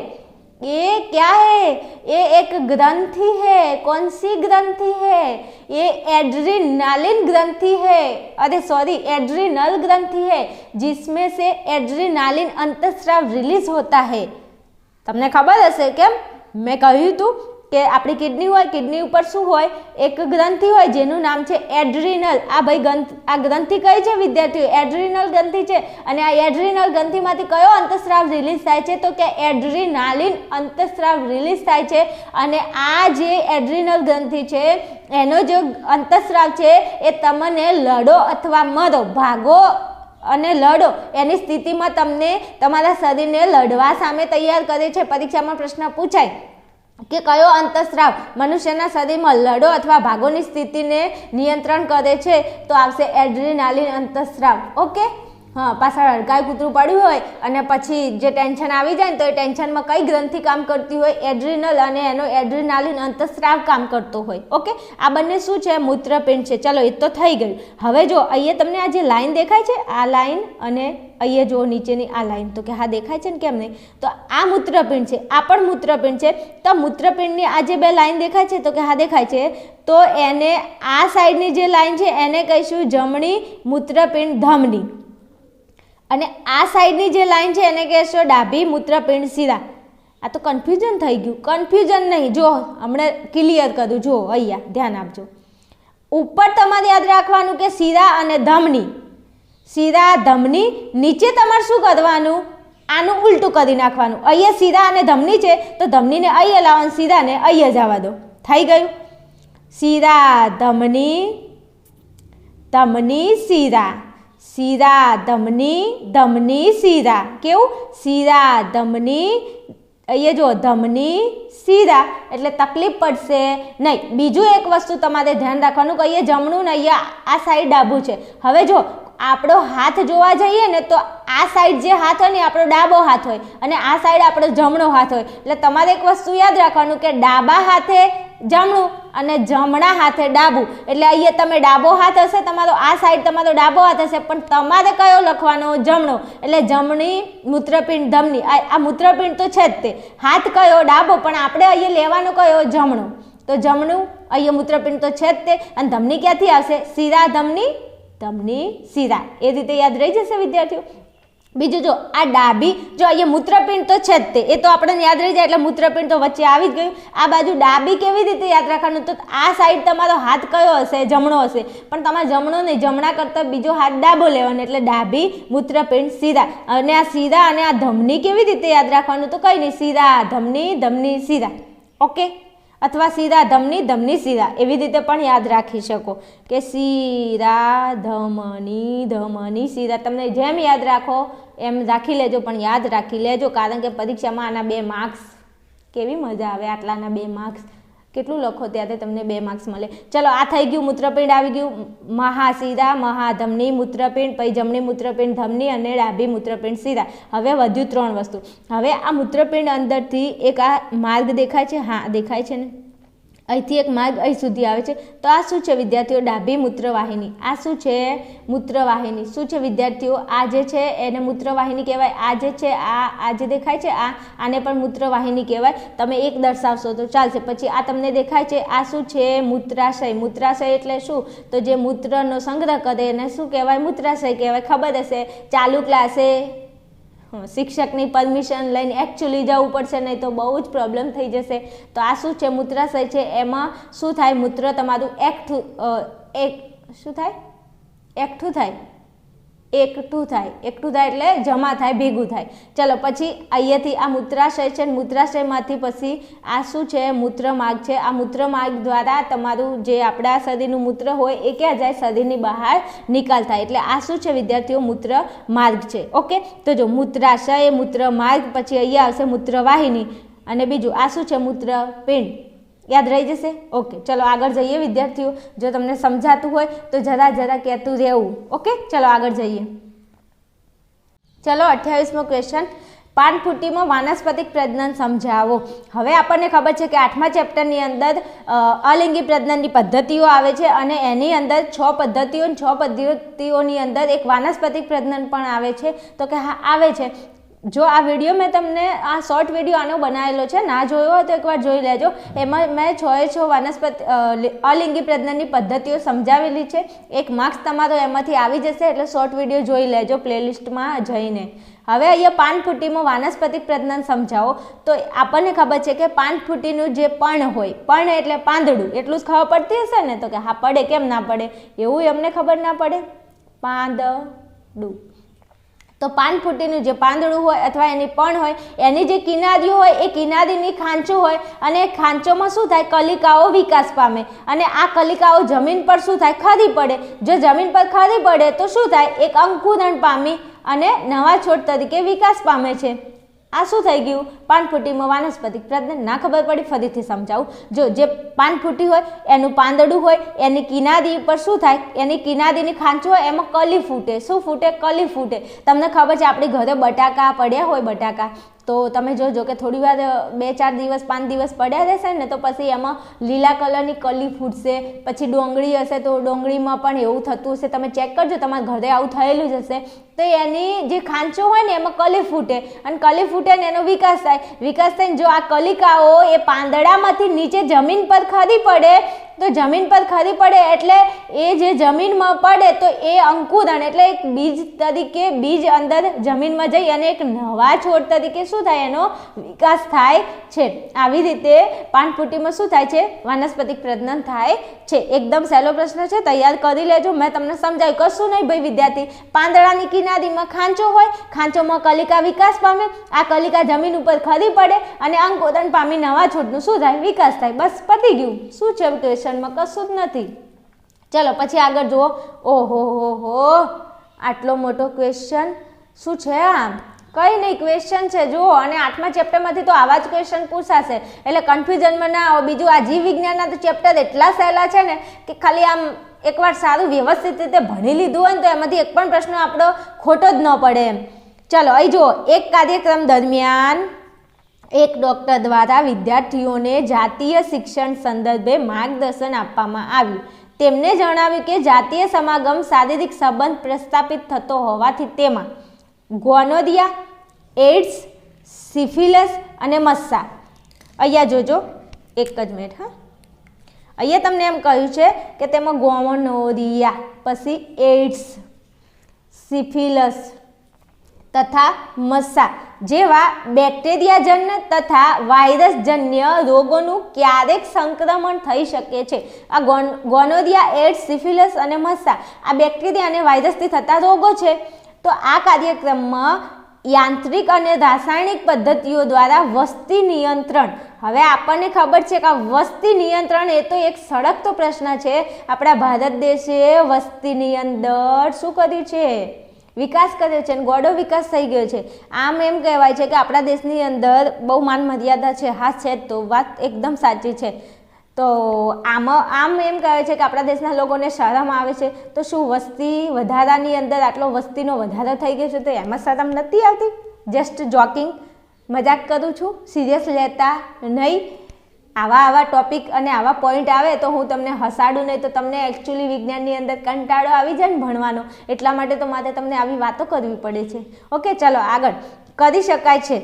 ये क्या है? ये एक ग्रंथि है. कौन सी ग्रंथि है? ये एड्रीनालिन ग्रंथि है. अरे सॉरी, एड्रीनल ग्रंथि है, जिसमें से एड्रीनालिन अंतस्राव रिलीज होता है. તમને ખબર હશે કેમ મેં કહ્યું હતું કે આપણી કિડની હોય, કિડની ઉપર શું હોય? એક ગ્રંથિ હોય જેનું નામ છે એડ્રીનલ. આ ભાઈ આ ગ્રંથિ કઈ છે વિદ્યાર્થીઓ? એડ્રીનલ ગ્રંથિ છે. અને આ એડ્રીનલ ગ્રંથિમાંથી કયો અંતસ્રાવ રિલીઝ થાય છે? તો કે એડ્રીનાલિન અંતસ્રાવ રિલીઝ થાય છે. અને આ જે એડ્રીનલ ગ્રંથિ છે એનો જે અંતસ્રાવ છે એ તમને લડો અથવા મરો, ભાગો અને લડો એની સ્થિતિમાં તમને તમારા શરીરને લડવા સામે તૈયાર કરે છે. પરીક્ષામાં પ્રશ્ન પૂછાય કે કયો અંતસ્રાવ મનુષ્યના શરીરમાં લડો અથવા ભાગોની સ્થિતિને નિયંત્રણ કરે છે? તો આવશે એડ્રીનાલિન અંતસ્રાવ. ઓકે, પાછળ હડકાયું કૂતરું પડ્યું હોય અને પછી જે ટેન્શન આવી જાય ને તો એ ટેન્શનમાં કઈ ગ્રંથિ કામ કરતી હોય? એડ્રિનલ, અને એનો એડ્રિનાલિન અંતઃસ્રાવ કામ કરતો હોય. ઓકે, આ બંને શું છે? મૂત્રપિંડ છે. ચલો, એ તો થઈ ગયું. હવે જો અહીંયા તમને આ જે લાઈન દેખાય છે, આ લાઈન અને અહીંયા જો નીચેની આ લાઈન, તો કે હા દેખાય છે ને, કેમ નહીં? તો આ મૂત્રપિંડ છે, આ પણ મૂત્રપિંડ છે. તો મૂત્રપિંડની આ જે બે લાઈન દેખાય છે, તો કે હા દેખાય છે. તો એને આ સાઈડની જે લાઈન છે એને કહીશું જમણી મૂત્રપિંડ ધમની, અને આ સાઈડની જે લાઈન છે એને કહેશો ડાબી મૂત્રપિંડ શિરા. આ તો કન્ફ્યુઝન થઈ ગયું. કન્ફ્યુઝન નહીં, જો હમણાં ક્લિયર કરું. જો અહીંયા ધ્યાન આપજો. ઉપર તમારે યાદ રાખવાનું કે શિરા અને ધમની, શિરા ધમની. નીચે તમારે શું કરવાનું? આનું ઉલટું કરી નાખવાનું. અહીંયા શિરા અને ધમની છે તો ધમનીને અહીંયા લાવવાનું, શિરાને અહીંયા જવા દો. થઈ ગયું? શિરા ધમની, ધમની શિરા, શિરા ધમની, ધમની શિરા. કેવું? શિરા ધમની, અહીંયા જો ધમની શિરા, એટલે તકલીફ પડશે નહીં. બીજું એક વસ્તુ તમારે ધ્યાન રાખવાનું કે અહીંયા જમણું ને અહીંયા આ સાઈડ ડાબું છે. હવે જો આપણો હાથ જોવા જઈએ ને તો આ સાઈડ જે હાથ હોય ને આપણો ડાબો હાથ હોય અને આ સાઈડ આપણો જમણો હાથ હોય. એટલે તમારે એક વસ્તુ યાદ રાખવાનું કે ડાબા હાથે જમણું અને જમણા હાથે ડાબું. એટલે અહીંયા તમે ડાબો હાથ હશે તમારો, આ સાઈડ તમારો ડાબો હાથ હશે, પણ તમારે કયો લખવાનો? જમણો. એટલે જમણી મૂત્રપિંડ ધમની. આ મૂત્રપિંડ તો છે જ તે. હાથ કયો? ડાબો, પણ આપણે અહીંયા લેવાનો કયો? જમણો. તો જમણું, અહીંયા મૂત્રપિંડ તો છે જ તે. અને ધમની ક્યાંથી આવશે? શિરા ધમની, ધમની શિરા. એ રીતે યાદ રહી જશે વિદ્યાર્થીઓ. બીજું જો આ ડાબી, જો અહીંયા મૂત્રપિંડ તો છે જ તે, એ તો આપણને યાદ રહી જાય એટલે મૂત્રપિંડ તો વચ્ચે આવી જ ગયું. આ બાજુ ડાબી કેવી રીતે યાદ રાખવાનું? તો આ સાઈડ તમારો હાથ કયો હશે? જમણો હશે, પણ તમારે જમણો નહીં, જમણા કરતાં બીજો હાથ ડાબો લેવાનો, એટલે ડાબી મૂત્રપિંડ શિરા. અને આ શિરા અને આ ધમની કેવી રીતે યાદ રાખવાનું? તો કંઈ નહીં, શિરા ધમની, ધમની શિરા. ઓકે, અથવા શિરા ધમની, ધમની શિરા, એવી રીતે પણ યાદ રાખી શકો કે શિરા ધમની, ધમની શિરા. તમને જેમ યાદ રાખો એમ રાખી લેજો, પણ યાદ રાખી લેજો, કારણ કે પરીક્ષામાં આના 2 માર્ક્સ. કેવી મજા આવે આટલાના 2 માર્ક્સ. કેટલું લખો ત્યારે તમને 2 માર્ક્સ મળે. ચલો, આ થઈ ગયું મૂત્રપિંડ આવી ગયું. મહાશિરા, મહાધમની મૂત્રપિંડ, પછી જમણી મૂત્રપિંડ ધમની અને ડાબી મૂત્રપિંડ શિરા. હવે વધ્યું 3 વસ્તુ. હવે આ મૂત્રપિંડ અંદરથી એક આ માર્ગ દેખાય છે, હા દેખાય છે ને, અહીંથી એક માર્ગ અહીં સુધી આવે છે. તો આ શું છે વિદ્યાર્થીઓ? ડાબી મૂત્રવાહિની. આ શું છે? મૂત્રવાહિની. શું છે વિદ્યાર્થીઓ? આ જે છે એને મૂત્રવાહિની કહેવાય. આ જે છે આ જે દેખાય છે આને પણ મૂત્રવાહિની કહેવાય. તમે એક દર્શાવશો તો ચાલશે. પછી આ તમને દેખાય છે આ શું છે? મૂત્રાશય. મૂત્રાશય એટલે શું? તો જે મૂત્રનો સંગ્રહ કરે એને શું કહેવાય? મૂત્રાશય કહેવાય. ખબર હશે, ચાલુ ક્લાસે શિક્ષકની પરમિશન લઈને એકચ્યુઅલી જવું પડશે, નહીં તો બહુ જ પ્રોબ્લેમ થઈ જશે. તો આ શું છે? મૂત્રાશય છે. એમાં શું થાય? મૂત્ર તમારું શું થાય? એકઠું થાય. એકઠું થાય એટલે જમા થાય, ભેગું થાય. ચલો, પછી અહીંયાથી આ મૂત્રાશય છે, મૂત્રાશયમાંથી પછી આ શું છે? મૂત્રમાર્ગ છે. આ મૂત્રમાર્ગ દ્વારા તમારું જે આપણા શરીરનું મૂત્ર હોય એ ક્યાં જાય? શરીરની બહાર નિકાલ થાય. એટલે આ શું છે વિદ્યાર્થીઓ? મૂત્ર માર્ગ છે. ઓકે, તો જો મૂત્રાશય, મૂત્રમાર્ગ, પછી અહીંયા આવશે મૂત્રવાહિની, અને બીજું આ શું છે? મૂત્રપિંડ. યાદ રહી જશે? ઓકે, ચલો આગળ જઈએ વિદ્યાર્થીઓ. જો તમને સમજાતું હોય તો જરા કહેતું રહેવું. ઓકે, ચલો આગળ જઈએ. ચલો 28મો ક્વેશ્ચન. પાનફૂટીમાં વાનસ્પતિક પ્રજનન સમજાવો. હવે આપણને ખબર છે કે 8મા ચેપ્ટરની અંદર અલિંગી પ્રજનનની પદ્ધતિઓ આવે છે, અને એની અંદર 6 પદ્ધતિઓ, 6 પદ્ધતિઓની અંદર એક વાનસ્પતિક પ્રજનન પણ આવે છે. તો કે હા આવે છે. જો આ વિડીયો મેં તમને આ શોર્ટ વિડીયો આનો બનાવેલો છે, ના જોયો હોય તો એકવાર જોઈ લેજો. એમાં મેં 6 વાનસ્પતિ અલિંગી પ્રજનનની પદ્ધતિઓ સમજાવેલી છે. 1 માર્ક્સ તમારો એમાંથી આવી જશે, એટલે શોર્ટ વિડીયો જોઈ લેજો પ્લેલિસ્ટમાં જઈને. હવે અહીંયા પાનફૂટીમાં વાનસ્પતિક પ્રજનન સમજાવો. તો આપણને ખબર છે કે પાનફૂટીનું જે પર્ણ હોય, પર્ણ એટલે પાંદડું, એટલું જ ખબર પડતી હશે ને? તો કે હા પડે, કેમ ના પડે? એવું એમને ખબર ના પડે? પાંદડું. તો પાનફૂટીનું જે પાંદડું હોય અથવા એની પર્ણ હોય, એની જે કિનારીઓ હોય એ કિનારીની ખાંચો હોય, અને એ ખાંચોમાં શું થાય? કલિકાઓ વિકાસ પામે, અને આ કલિકાઓ જમીન પર શું થાય? ખરી પડે. જો જમીન પર ખરી પડે તો શું થાય? એક અંકુરણ પામી અને નવા છોડ તરીકે વિકાસ પામે છે. આ શું થઈ ગયું? પાનફૂટીમાં વાનસ્પતિક પ્રજનન. ના ખબર પડી? ફરીથી સમજાવું. જો જે પાનફૂટી હોય એનું પાંદડું હોય, એની કિનારી પર શું થાય? એની કિનારીની ખાંચો હોય એમાં કલી ફૂટે. શું ફૂટે? કલી ફૂટે. તમને ખબર છે આપણી ઘરે બટાકા પડ્યા હોય, બટાકા તો તમે જોજો કે થોડી વાર 2-4 દિવસ 5 દિવસ પડ્યા રહેશે ને તો પછી એમાં લીલા કલરની કલી ફૂટશે. પછી ડોંગળી હશે તો ડોંગળીમાં પણ એવું થતું હશે. તમે ચેક કરજો, તમારા ઘરે આવું થયેલું જ હશે. તો એની જે ખાંચો હોય ને એમાં કલી ફૂટે અને કલી ફૂટે ને એનો વિકાસ થાય. વિકાસ થઈને જો આ કલિકાઓ એ પાંદડામાંથી નીચે જમીન પર ખરી પડે તો જમીન પર ખરી પડે એટલે એ જે જમીનમાં પડે તો એ અંકુરણ એટલે એક બીજ તરીકે બીજ અંદર જમીનમાં જઈ અને એક નવા છોડ તરીકે શું થાય? એનો વિકાસ થાય છે. આવી રીતે પાનફૂટીમાં શું થાય છે? વાનસ્પતિક પ્રજનન થાય છે. એકદમ સહેલો પ્રશ્ન છે, તૈયાર કરી લેજો. મેં તમને સમજાવ્યું. કશું નહીં ભાઈ વિદ્યાર્થી. પાંદડાની કિનારીમાં ખાંચો હોય, ખાંચોમાં કલિકા વિકાસ પામે, આ કલિકા જમીન ઉપર ખરી પડે અને અંકુરણ પામી નવા છોડનું શું થાય? વિકાસ થાય. બસ પતી ગયું. શું છે ક્વેશ્ચનમાં? કશું જ નથી. ચલો પછી આગળ જુઓ. ઓહો હો હો, આટલો મોટો ક્વેશ્ચન શું છે? આ કંઈ નહીં, ક્વેશ્ચન છે જુઓ. અને 8મા ચેપ્ટરમાંથી તો આવા જ ક્વેશ્ચન પૂછાશે એટલે કન્ફ્યુઝનમાં ના આવો. બીજું આ જીવ વિજ્ઞાનના તો ચેપ્ટર એટલા સહેલા છે ને કે ખાલી આમ એકવાર સારું વ્યવસ્થિત રીતે ભણી લીધું હોય ને તો એમાંથી એક પણ પ્રશ્ન આપણો ખોટો જ ન પડે એમ. ચલો અહીં જુઓ. એક કાર્યક્રમ દરમિયાન એક ડૉક્ટર દ્વારા વિદ્યાર્થીઓને જાતીય શિક્ષણ સંદર્ભે માર્ગદર્શન આપવામાં આવ્યું. તેમને જણાવ્યું કે જાતીય સમાગમ શારીરિક સંબંધ પ્રસ્થાપિત થતો હોવાથી તેમાં ગોનોરિયા, એઇડ્સ, સિફિલિસ અને મસ્સા. અહીંયા જોજો, એક જ મિનિટ. હા, અહીંયા તમને એમ કહ્યું છે કે તેમાં ગોનોરિયા, પછી એઇડ્સ, સિફિલિસ તથા મસ્સા જેવા બેક્ટેરિયાજન્ય તથા વાયરસજન્ય રોગોનું ક્યારેક સંક્રમણ થઈ શકે છે. આ ગોનોરિયા, એઇડ્સ, સિફિલિસ અને મસ્સા આ બેક્ટેરિયા અને વાયરસથી થતા રોગો છે. તો આ કાર્યક્રમમાં યાંત્રિક અને રાસાયણિક પદ્ધતિઓ દ્વારા વસ્તી નિયંત્રણ. હવે આપણને ખબર છે કે આ વસ્તી નિયંત્રણ એ તો એક સળગતો પ્રશ્ન છે. આપણા ભારત દેશે વસ્તીની અંદર શું કર્યું છે? વિકાસ કર્યો છે અને ગોળો વિકાસ થઈ ગયો છે. આમ એમ કહેવાય છે કે આપણા દેશની અંદર બહુ માન મર્યાદા છે. હા છે, તો વાત એકદમ સાચી છે. તો આમ એમ કહે છે કે આપણા દેશના લોકોને શરમ આવે છે. તો શું વસ્તી વધારાની અંદર આટલો વસ્તીનો વધારો થઈ ગયો છે તો એમાં શરમ નથી આવતી? જસ્ટ જોકિંગ, મજાક કરું છું, સિરિયસ લેતા નહીં. આવા ટોપિક અને આવા પોઈન્ટ આવે તો હું તમને હસાડું નહીં તો તમને એકચ્યુઅલી વિજ્ઞાનની અંદર કંટાળો આવી જાય ને ભણવાનો. એટલા માટે તો મારે તમને આવી વાતો કરવી પડે છે. ઓકે, ચલો આગળ. કરી શકાય છે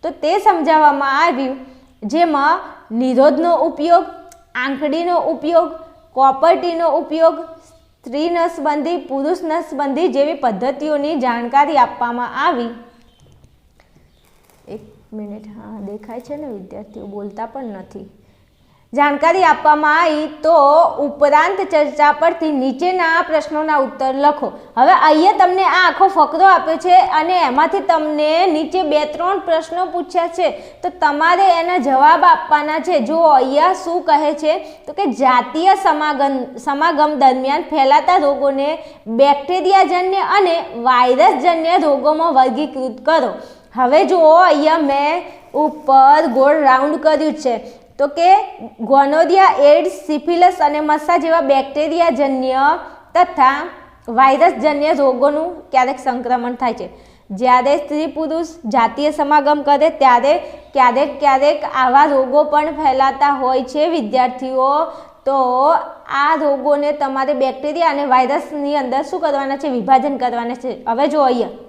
તો તે સમજાવવામાં આવ્યું, જેમાં નિરોધનો ઉપયોગ, આંખડીનો ઉપયોગ, કોપરટીનો ઉપયોગ, સ્ત્રી નસબંધી, પુરુષ નસબંધી જેવી પદ્ધતિઓની જાણકારી આપવામાં આવી. એક મિનિટ. હા, દેખાય છે ને? વિદ્યાર્થીઓ બોલતા પણ નથી. જાણકારી આપવામાં આવી તો ઉપરાંત ચર્ચા પરથી નીચેના પ્રશ્નોના ઉત્તર લખો. હવે અહીંયા તમને આ આખો ફકરો આપ્યો છે અને એમાંથી તમને નીચે 2-3 પ્રશ્નો પૂછ્યા છે તો તમારે એના જવાબ આપવાના છે. જો અહીંયા શું કહે છે તો કે જાતીય સમાગમ દરમિયાન ફેલાતા રોગોને બેક્ટેરિયાજન્ય અને વાયરસજન્ય રોગોમાં વર્ગીકૃત કરો. હવે જુઓ, અહીંયા મેં ઉપર ગોળ રાઉન્ડ કર્યું છે તો કે ગોનોરિયા, એઇડ્સ, સિફિલિસ અને મસ્સા જેવા બેક્ટેરિયાજન્ય તથા વાયરસજન્ય રોગોનું ક્યારેક સંક્રમણ થાય છે. જ્યારે સ્ત્રી પુરુષ જાતીય સમાગમ કરે ત્યારે ક્યારેક આવા રોગો પણ ફેલાતા હોય છે વિદ્યાર્થીઓ. તો આ રોગોને તમારે બેક્ટેરિયા અને વાયરસની અંદર શું કરવાના છે? વિભાજન કરવાના છે. હવે જો અહીંયા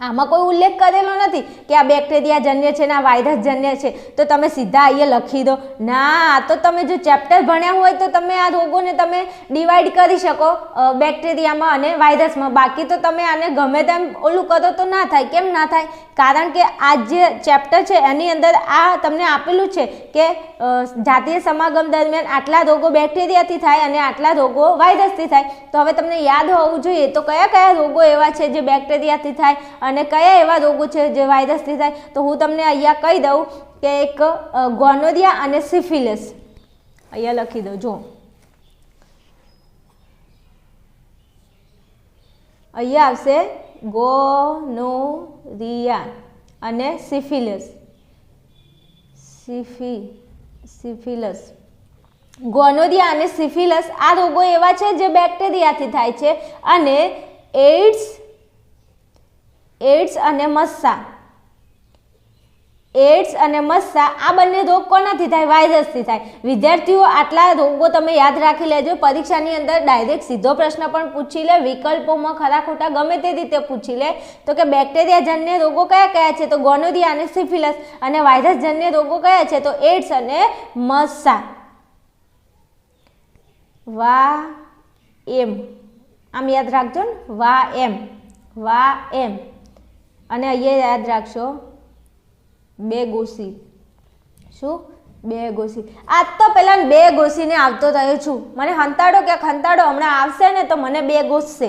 આમાં કોઈ ઉલ્લેખ કરેલો નથી કે આ બેક્ટેરિયાજન્ય છે ને આ વાયરસજન્ય છે તો તમે સીધા અહીંયા લખી દો. ના, તો તમે જો ચેપ્ટર ભણ્યા હોય તો તમે આ રોગોને તમે ડિવાઈડ કરી શકો બેક્ટેરિયામાં અને વાયરસમાં. બાકી તો તમે આને ગમે તેમ ઓલું કરો તો ના થાય. કેમ ના થાય? કારણ કે આ જે ચેપ્ટર છે એની અંદર આ તમને આપેલું છે કે જાતીય સમાગમ દરમિયાન આટલા રોગો બેક્ટેરિયાથી થાય અને આટલા રોગો વાયરસથી થાય. તો હવે તમને યાદ હોવું જોઈએ તો કયા રોગો એવા છે જે બેક્ટેરિયાથી થાય અને કયા એવા રોગો છે જે વાયરસથી થાય. તો હું તમને અહીંયા કહી દઉં કે એક ગોનોરિયા અને સિફિલિસ અહીંયા લખી દો. જો અહીંયા આવશે ગોનોરિયા અને સિફિલિસ. સિફિલિસ, ગોનોરિયા અને સિફિલિસ આ રોગો એવા છે જે બેક્ટેરિયાથી થાય છે. અને એડ્સ અને મસ્સા, આ બંને રોગ કોનાથી થાય? વાયરસથી થાય. વિદ્યાર્થીઓ આટલા રોગો તમે યાદ રાખી લેજો. પરીક્ષાની અંદર ડાયરેક્ટ સીધો પ્રશ્ન પણ પૂછી લે, વિકલ્પોમાં ખરા ખોટા ગમે તે રીતે પૂછી લે. તો કે બેક્ટેરિયાજન્ય રોગો કયા કયા છે? તો ગોનોરિયા અને સિફિલિસ. અને વાયરસજન્ય રોગો કયા છે? તો એડ્સ અને મસ્સા. આમ યાદ રાખજો ને, એમ. અને અહીંયા યાદ રાખશો બેગોસી. શું? બેગોસી. આજ તો પેલા બેગોસીને આવતો રહ્યો છું. મને હંતાડો હમણાં આવશે ને તો મને બેગોસશે.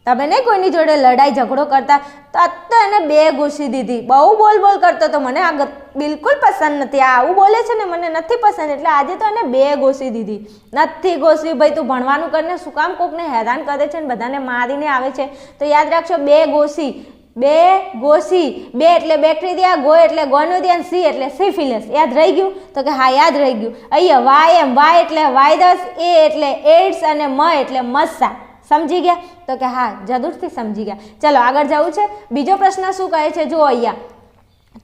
તમે નહીં કોઈની જોડે લડાઈ ઝઘડો કરતા, તો આજ તો એને બેગોસી દીધી. બહુ બોલ કરતો તો મને આ બિલકુલ પસંદ નથી. આ આવું બોલે છે ને મને નથી પસંદ, એટલે આજે તો એને બેગોસી દીધી. નથી ગોસવી ભાઈ, તું ભણવાનું કરીને શું કામ કોકને હેરાન કરે છે ને બધાને મારીને આવે છે? તો યાદ રાખશો બેગોસી. બે એટલે બેક્ટેરિયા, ગો એટલે ગોનોરિયા, સી એટલે સિફિલિસ. યાદ રહી ગયું? તો કે હા, યાદ રહી ગયું. અહીંયા વાય એટલે વાયરસ, એ એટલે એડ્સ અને મ એટલે મસ્સા. સમજી ગયા? તો કે હા, જરૂરથી સમજી ગયા. ચલો આગળ જવું છે. બીજો પ્રશ્ન શું કહે છે જુઓ અહીંયા.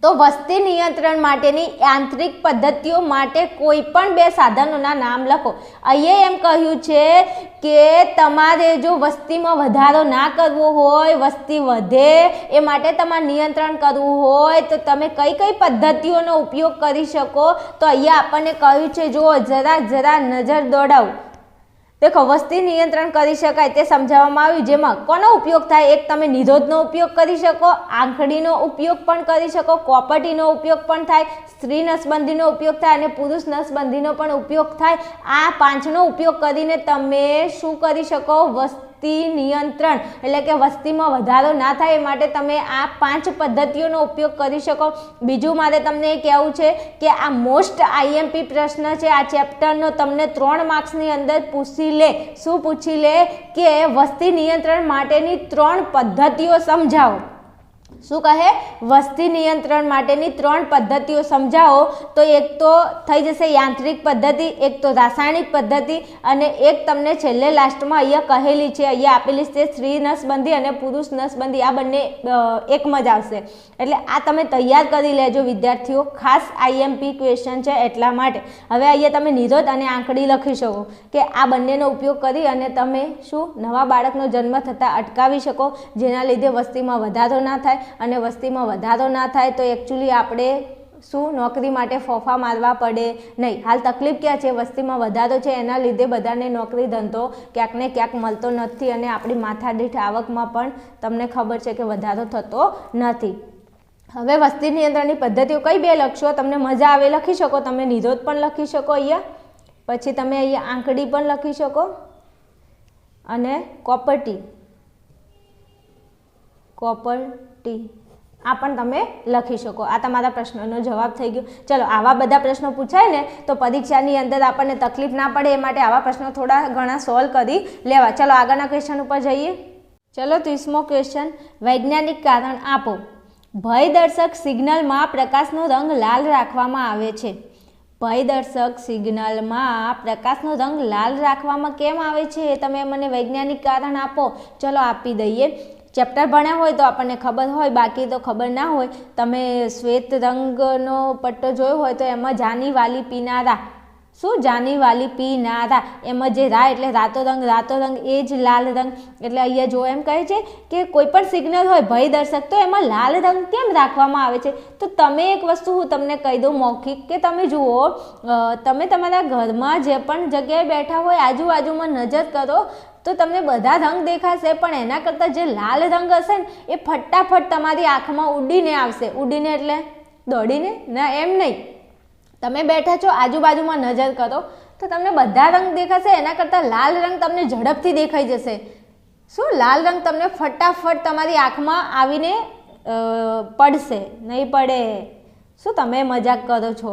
તો વસ્તી નિયંત્રણ માટેની યાંત્રિક પદ્ધતિઓ માટે કોઈ પણ બે સાધનોના નામ લખો. અહીંયા એમ કહ્યું છે કે તમારે જો વસ્તીમાં વધારો ના કરવો હોય, વસ્તી વધે એ માટે તમારે નિયંત્રણ કરવું હોય તો તમે કઈ કઈ પદ્ધતિઓનો ઉપયોગ કરી શકો? તો અહીંયા આપણને કહ્યું છે જુઓ, જરા નજર દોડાવો. દેખો, વસ્તી નિયંત્રણ કરી શકાય તે સમજાવવામાં આવ્યું. જેમાં કોનો ઉપયોગ થાય? એક તમે નિરોધનો ઉપયોગ કરી શકો, આંખડીનો ઉપયોગ પણ કરી શકો, કોપટીનો ઉપયોગ પણ થાય, સ્ત્રી નસબંધીનો ઉપયોગ થાય અને પુરુષ નસબંધીનો પણ ઉપયોગ થાય. આ પાંચનો ઉપયોગ કરીને તમે શું કરી શકો? વસ્તી નિયંત્રણ એટલે કે વસ્તીમાં વધારો ના થાય એ માટે તમે આ 5 પદ્ધતિઓનો ઉપયોગ કરી શકો. બીજું મારે તમને એ કહેવું છે કે આ મોસ્ટ આઈએમપી પ્રશ્ન છે આ ચેપ્ટરનો. તમને 3 માર્ક્સની અંદર પૂછી લે. શું પૂછી લે? કે વસ્તી નિયંત્રણ માટેની 3 પદ્ધતિઓ સમજાવો. શું કહે? વસ્તી નિયંત્રણ માટેની 3 પદ્ધતિઓ સમજાવો. તો એક તો થઈ જશે યાંત્રિક પદ્ધતિ, એક તો રાસાયણિક પદ્ધતિ અને એક તમને છેલ્લે લાસ્ટમાં અહીંયા કહેલી છે, અહીંયા આપેલી છે સ્ત્રી નસબંધી અને પુરુષ નસબંધી. આ બંને એકમાં જ આવશે. એટલે આ તમે તૈયાર કરી લેજો વિદ્યાર્થીઓ. ખાસ આઈએમપી ક્વેશ્ચન છે એટલા માટે. હવે અહીંયા તમે નિરોધ અને આંકડી લખી શકો કે આ બંનેનો ઉપયોગ કરી અને તમે શું નવા બાળકનો જન્મ થતાં અટકાવી શકો, જેના લીધે વસ્તીમાં વધારો ના થાય. અને વસ્તીમાં વધારો ના થાય તો એકચ્યુઅલી આપણે શું નોકરી માટે ફોફા મારવા પડે નહીં. હાલ તકલીફ ક્યાં છે? વસ્તીમાં વધારો છે, એના લીધે બધાને નોકરી ધંધો ક્યાંક ને ક્યાંક મળતો નથી અને આપણી માથાદીઠ આવકમાં પણ તમને ખબર છે કે વધારો થતો નથી. હવે વસ્તી નિયંત્રણની પદ્ધતિઓ કઈ બે લખશો? તમને મજા આવે લખી શકો. તમે નિરોધ પણ લખી શકો અહીંયા, પછી તમે અહીંયા આંકડી પણ લખી શકો અને કોપટી આ પણ તમે લખી શકો. આ તમારા પ્રશ્નનો જવાબ થઈ ગયો. ચલો, આવા બધા પ્રશ્નો પૂછાય ને તો પરીક્ષાની અંદર આપણને તકલીફ ના પડે એ માટે આવા પ્રશ્નો થોડા ઘણા સોલ્વ કરી લેવા. ચલો આગળના ક્વેશ્ચન ઉપર જઈએ. ચલો 30મો ક્વેશ્ચન, વૈજ્ઞાનિક કારણ આપો. ભયદર્શક સિગ્નલમાં પ્રકાશનો રંગ લાલ રાખવામાં આવે છે. ભયદર્શક સિગ્નલમાં પ્રકાશનો રંગ લાલ રાખવામાં કેમ આવે છે? તમે મને વૈજ્ઞાનિક કારણ આપો. ચલો આપી દઈએ. ચેપ્ટર ભણ્યા હોય તો આપણને ખબર હોય, બાકી તો ખબર ના હોય. તમે શ્વેત રંગનો પટ્ટો જોયો હોય તો એમાં જાની વાલી પીનારા, શું જાની વાલી પીનારા, એમાં જે રા એટલે રાતો રંગ એ જ લાલ રંગ. એટલે અહીંયા જો એમ કહે છે કે કોઈ પણ સિગ્નલ હોય ભયદર્શક તો એમાં લાલ રંગ કેમ રાખવામાં આવે છે? તો તમે એક વસ્તુ હું તમને કહી દઉં મૌખિક, કે તમે જુઓ, તમે તમારા ઘરમાં જે પણ જગ્યાએ બેઠા હોય આજુબાજુમાં નજર કરો તો તમને બધા રંગ દેખાશે, પણ એના કરતાં જે લાલ રંગ હશે ને એ ફટાફટ તમારી આંખમાં ઉડીને આવશે. ઉડીને એટલે દોડીને ના, એમ નહીં. તમે બેઠા છો આજુબાજુમાં નજર કરો તો તમને બધા રંગ દેખાશે, એના કરતાં લાલ રંગ તમને ઝડપથી દેખાઈ જશે. શું? લાલ રંગ તમને ફટાફટ તમારી આંખમાં આવીને પડશે. નહીં પડે. શું તમે મજાક કરો છો?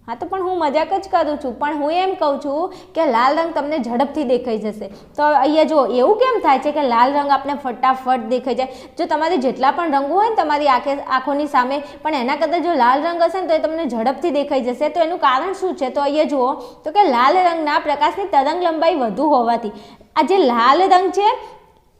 હા તો પણ હું મજાક જ કરું છું, પણ હું એમ કહું છું કે લાલ રંગ તમને ઝડપથી દેખાઈ જશે. તો અહીંયા જો એવું કેમ થાય છે કે લાલ રંગ આપણે ફટાફટ દેખાઈ જાય? જો તમારે જેટલા પણ રંગો હોય ને તમારી આંખોની સામે, પણ એના કરતાં જો લાલ રંગ હશે ને તો એ તમને ઝડપથી દેખાઈ જશે. તો એનું કારણ શું છે? તો અહીંયા જુઓ તો કે લાલ રંગના પ્રકાશની તરંગ લંબાઈ વધુ હોવાથી આ જે લાલ રંગ છે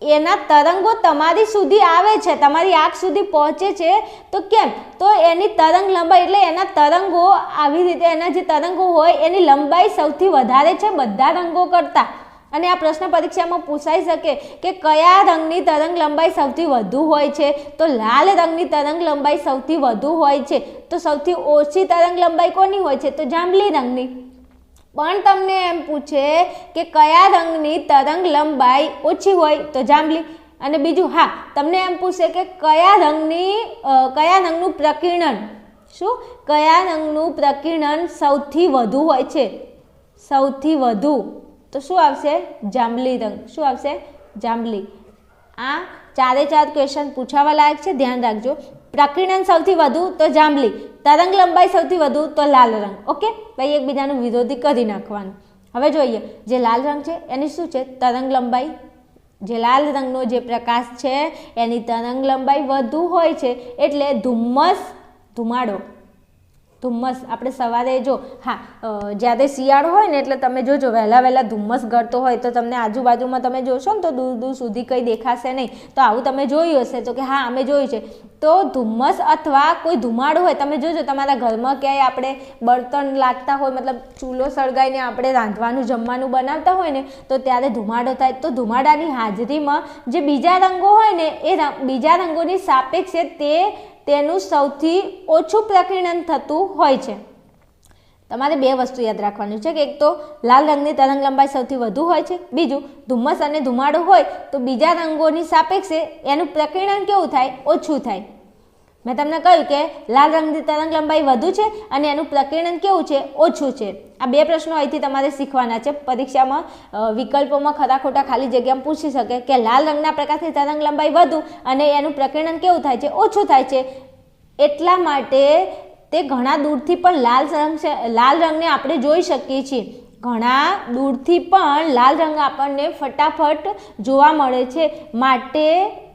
એના તરંગો તમારી સુધી આવે છે, તમારી આંખ સુધી પહોંચે છે. તો કેમ? તો એની તરંગ લંબાઈ એટલે એના તરંગો આવી રીતે એના જે તરંગો હોય એની લંબાઈ સૌથી વધારે છે બધા રંગો કરતાં. અને આ પ્રશ્ન પરીક્ષામાં પૂછાઈ શકે કે કયા રંગની તરંગ લંબાઈ સૌથી વધુ હોય છે? તો લાલ રંગની તરંગ લંબાઈ સૌથી વધુ હોય છે. તો સૌથી ઓછી તરંગ લંબાઈ કોની હોય છે? તો જાંબલી રંગની. પણ તમને એમ પૂછે કે કયા રંગની તરંગ લંબાઈ ઓછી હોય? તો જાંબલી. અને બીજું હા તમને એમ પૂછે કે કયા રંગનું પ્રકીર્ણન કયા રંગનું પ્રકીર્ણન સૌથી વધુ હોય છે? સૌથી વધુ તો શું આવશે? જાંબલી રંગ. શું આવશે? જાંબલી. આ 4 ક્વેશ્ચન પૂછાવા લાયક છે, ધ્યાન રાખજો. પ્રકીર્ણન સૌથી વધુ તો જાંબલી, તરંગ લંબાઈ સૌથી વધુ તો લાલ રંગ. ઓકે, ભાઈ એકબીજાનું વિરોધી કરી નાખવાનું. હવે જોઈએ જે લાલ રંગ છે એની શું છે? તરંગ લંબાઈ. જે લાલ રંગનો જે પ્રકાશ છે એની તરંગ લંબાઈ વધુ હોય છે. એટલે ધુમ્મસ આપણે સવારે જો જ્યારે શિયાળો હોય ને એટલે તમે જોજો વહેલા ધુમ્મસ ગળતો હોય તો તમને આજુબાજુમાં તમે જોશો ને તો દૂર દૂર સુધી કંઈ દેખાશે નહીં. તો આવું તમે જોયું હશે? તો કે હા અમે જોયું છે. તો ધુમ્મસ અથવા કોઈ ધુમાડો હોય, તમે જોજો તમારા ઘરમાં ક્યાંય આપણે બળતણ લાગતા હોય, મતલબ ચૂલો સળગાઈને આપણે રાંધવાનું જમવાનું બનાવતા હોય ને તો ત્યારે ધુમાડો થાય. તો ધુમાડાની હાજરીમાં જે બીજા રંગો હોય ને એ બીજા રંગોની સાપેક્ષે તેનું સૌથી ઓછું પ્રકીર્ણન થતું હોય છે. તમારે 2 વસ્તુ યાદ રાખવાની છે કે એક તો લાલ રંગની તરંગ લંબાઈ સૌથી વધુ હોય છે, બીજું ધુમ્મસ અને ધુમાડો હોય તો બીજા રંગોની સાપેક્ષે એનું પ્રકીર્ણન કેવું થાય? ઓછું થાય. મેં તમને કહ્યું કે લાલ રંગની તરંગ લંબાઈ વધુ છે અને એનું પ્રકીર્ણન કેવું છે? ઓછું છે. આ 2 પ્રશ્નો અહીંથી તમારે શીખવાના છે. પરીક્ષામાં વિકલ્પોમાં ખરા ખોટા ખાલી જગ્યામાં પૂછી શકે કે લાલ રંગના પ્રકાશની તરંગ લંબાઈ વધુ અને એનું પ્રકીર્ણન કેવું થાય છે? ઓછું થાય છે. એટલા માટે તે ઘણા દૂરથી પણ લાલ રંગને આપણે જોઈ શકીએ છીએ. ઘણા દૂરથી પણ લાલ રંગ આપણને ફટાફટ જોવા મળે છે. માટે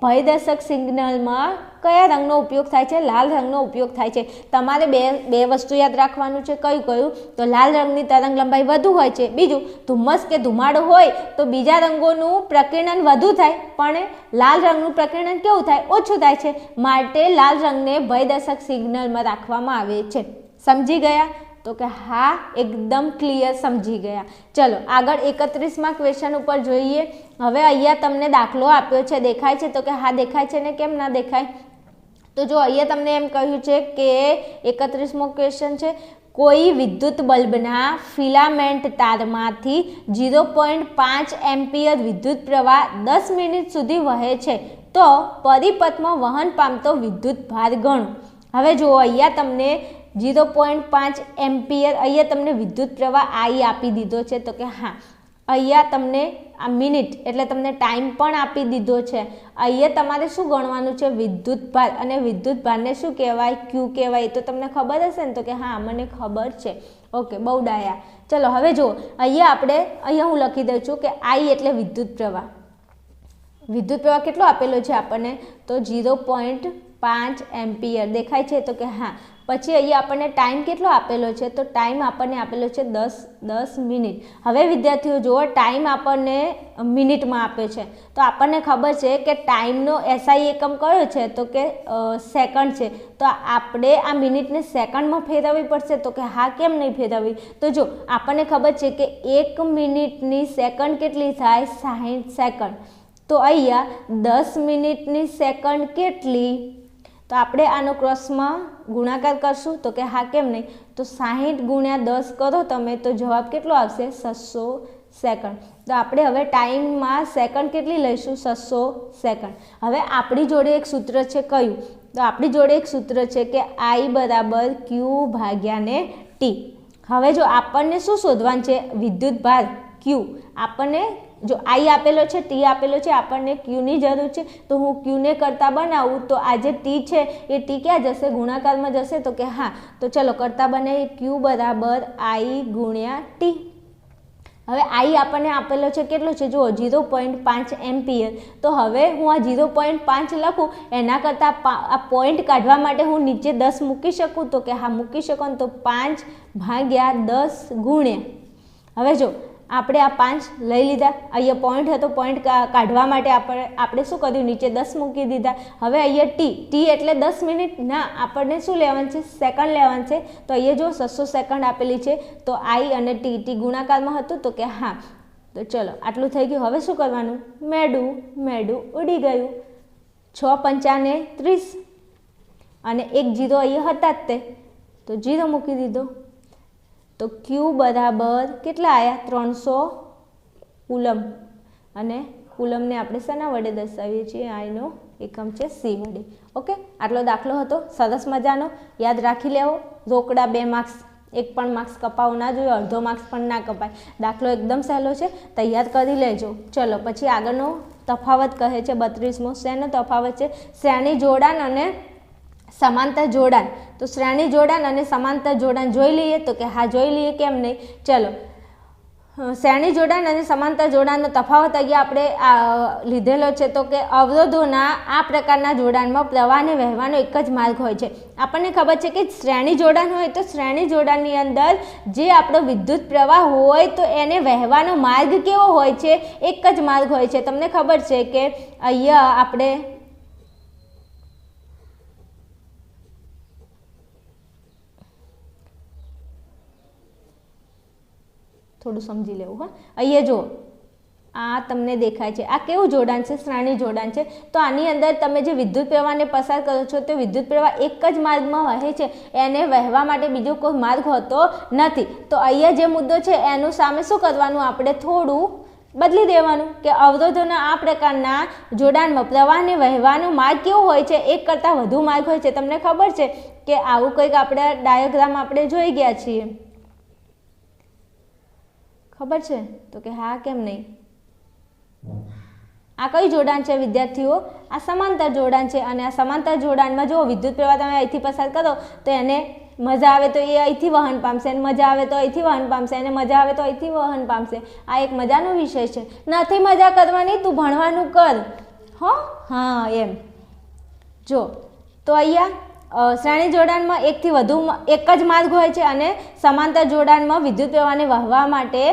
ભયદર્શક સિગ્નલમાં કયા રંગનો ઉપયોગ થાય છે? લાલ રંગનો ઉપયોગ થાય છે. તમારે બે વસ્તુ યાદ રાખવાનું છે. કયું? તો લાલ રંગની તરંગ લંબાઈ વધુ હોય છે. બીજું ધુમ્મસ કે ધુમાડો હોય તો બીજા રંગોનું પ્રકીર્ણન વધુ થાય, પણ લાલ રંગનું પ્રકીર્ણન કેવું થાય? ઓછું થાય છે. માટે લાલ રંગને ભયદર્શક સિગ્નલમાં રાખવામાં આવે છે. સમજી ગયા? તો કે હા, એકદમ ક્લિયર સમજી ગયા. ચલો આગળ 31માં ક્વેશ્ચન ઉપર જોઈએ. હવે અહીંયા તમને દાખલો આપ્યો છે, દેખાય છે? તો કે હા દેખાય છે ને, કેમ ના દેખાય? તો જો અહીંયા તમને એમ કહ્યું છે કે 31મો ક્વેશ્ચન છે, કોઈ વિદ્યુત બલ્બના ફિલામેન્ટ તારમાંથી 0.5 એમ્પિયર વિદ્યુત પ્રવાહ 10 મિનિટ સુધી વહે છે, તો પરિપથમાં વહન પામતો વિદ્યુત ભાર ગણો. હવે જુઓ અહીંયા તમને 0.5 એમ્પિયર અહીંયા તમને વિદ્યુત પ્રવાહ I આપી દીધો છે. તો કે હા અહીંયા તમને આ મિનિટ એટલે તમને ટાઈમ પણ આપી દીધો છે. અહીંયા તમારે શું ગણવાનું છે? વિદ્યુત ભાર. અને વિદ્યુત ભારને શું કહેવાય? Q કહેવાય. તો તમને ખબર હશે ને? તો કે હા મને ખબર છે. ઓકે, બહુ ડાયા. ચલો હવે જુઓ અહીંયા હું લખી દઉં છું કે I એટલે વિદ્યુત પ્રવાહ. વિદ્યુત પ્રવાહ કેટલો આપેલો છે આપણને? તો 0.5 એમ્પિયર દેખાય છે? તો કે હા. પછી અહીંયા આપણને ટાઈમ કેટલો આપેલો છે? તો ટાઈમ આપણને આપેલો છે 10 મિનિટ. હવે વિદ્યાર્થીઓ જુઓ, ટાઈમ આપણને મિનિટમાં આપ્યો છે. તો આપણને ખબર છે કે ટાઈમનો SI એકમ કયો છે? તો કે સેકન્ડ છે. તો આપણે આ મિનિટને સેકન્ડમાં ફેરવવી પડશે. તો કે હા, કેમ નહીં ફેરવવી? તો જો આપણને ખબર છે કે 1 મિનિટની સેકન્ડ કેટલી થાય? 60 સેકન્ડ. તો અહીંયા 10 મિનિટની સેકન્ડ કેટલી? તો આપણે આનો ક્રોસમાં ગુણાકાર કરશું. તો કે હા, કેમ નહીં? તો 60 × 10 કરો તમે તો જવાબ કેટલો આવશે? 600 સેકન્ડ. તો આપણે હવે ટાઈમમાં સેકન્ડ કેટલી લઈશું? 600 સેકન્ડ. હવે આપણી જોડે એક સૂત્ર છે. કયું? તો આપણી જોડે એક સૂત્ર છે કે I = Q/T. હવે જો આપણને શું શોધવાનું છે? વિદ્યુત ભાર Q. આપણને જો આઈ આપેલો છે, ટી આપેલો છે, આપણને ક્યુની જરૂર છે, તો હું ક્યુને કરતા બનાવું તો આ જે ટી છે એ ટી ક્યાં જશે? ગુણાકારમાં જશે. તો કે હા, તો ચલો કરતા બનાવીએ. ક્યુ બરાબર આઈ ગુણ્યા ટી. હવે આઈ આપણને આપેલો છે કેટલો છે? જુઓ 0.5 એમ્પિયર. તો હવે હું આ 0.5 લખું એના કરતાં આ પોઈન્ટ કાઢવા માટે હું નીચે 10 મૂકી શકું? તો કે હા મૂકી શકો ને. તો 5 ભાગ્યા 10 ગુણ્યા, હવે જો આપણે આ 5 લઈ લીધા, અહીંયા પોઈન્ટ હતો, પોઈન્ટ કાઢવા માટે આપણે શું કર્યું? નીચે 10 મૂકી દીધા. હવે અહીંયા ટી એટલે 10 મિનિટ ના, આપણને શું લેવાનું છે? સેકન્ડ લેવાનું છે. તો અહીંયા જો 600 સેકન્ડ આપેલી છે. તો આઈ અને ટી ગુણાકારમાં હતું. તો કે હા, તો ચલો આટલું થઈ ગયું. હવે શું કરવાનું? મેડું ઉડી ગયું. 6 પંચાને 30 અને 1 0 અહીંયા હતા જ તે, તો 0 મૂકી દીધો. તો ક્યુ બરાબર કેટલા આવ્યા? 300 કુલમ. અને કુલમને આપણે શેના વડે દર્શાવીએ છીએ? આઈનો એકમ છે સી વડે. ઓકે, આટલો દાખલો હતો, સરસ મજાનો, યાદ રાખી લેવો. રોકડા 2 માર્ક્સ, એક પણ માર્ક્સ કપાવવું ના જોઈએ, અડધો માર્ક્સ પણ ના કપાય. દાખલો એકદમ સહેલો છે, તૈયાર કરી લેજો. ચલો પછી આગળનો તફાવત કહે છે 32મો. શેનો તફાવત છે? શ્રેણી જોડાણ અને સમાંતર જોડાણ. તો શ્રેણી જોડાણ અને સમાંતર જોડાણ જોઈ લઈએ. તો કે હા જોઈ લઈએ, કેમ નહીં. ચલો, શ્રેણી જોડાણ અને સમાંતર જોડાણનો તફાવત અહીંયા આપણે લીધેલો છે. તો કે અવરોધોના આ પ્રકારના જોડાણમાં પ્રવાહને વહેવાનો એક જ માર્ગ હોય છે. આપણને ખબર છે કે શ્રેણી જોડાણ હોય તો શ્રેણી જોડાણની અંદર જે આપણો વિદ્યુત પ્રવાહ હોય તો એને વહેવાનો માર્ગ કેવો હોય છે? એક જ માર્ગ હોય છે. તમને ખબર છે કે અહીંયા આપણે થોડું સમજી લેવું. હા, અહીંયા જો આ તમને દેખાય છે, આ કેવું જોડાણ છે? શ્રેણી જોડાણ છે. તો આની અંદર તમે જે વિદ્યુત પ્રવાહને પસાર કરો છો તો વિદ્યુત પ્રવાહ એક જ માર્ગમાં વહે છે, એને વહેવા માટે બીજો કોઈ માર્ગ હોતો નથી. તો અહીંયા જે મુદ્દો છે એનું સામે શું કરવાનું? આપણે થોડું બદલી દેવાનું કે અવરોધોના આ પ્રકારના જોડાણમાં પ્રવાહને વહેવાનો માર્ગ કેવો હોય છે? એક કરતાં વધુ માર્ગ હોય છે. તમને ખબર છે કે આવું કંઈક આપણે ડાયાગ્રામ આપણે જોઈ ગયા છીએ, ખબર છે? તો કે હા, કેમ નહીં. આ કયું જોડાણ છે વિદ્યાર્થીઓ? આ સમાંતર જોડાણ છે. અને આ સમાંતર જોડાણમાં જો વિદ્યુત પ્રવાહ તમે અહીંથી પસાર કરો તો એને મજા આવે તો એ અહીંથી વહન પામશે, અને મજા આવે તો અહીંથી વહન પામશે, અને મજા આવે તો અહીંથી વહન પામશે. આ એક મજાનો વિષય છે. નથી મજા કરવાની, તું ભણવાનું કર. હા એમ. જો તો અહીંયા શ્રેણી જોડાણમાં એક જ માર્ગ હોય છે અને સમાંતર જોડાણમાં વિદ્યુત પ્રવાહને વહવા માટે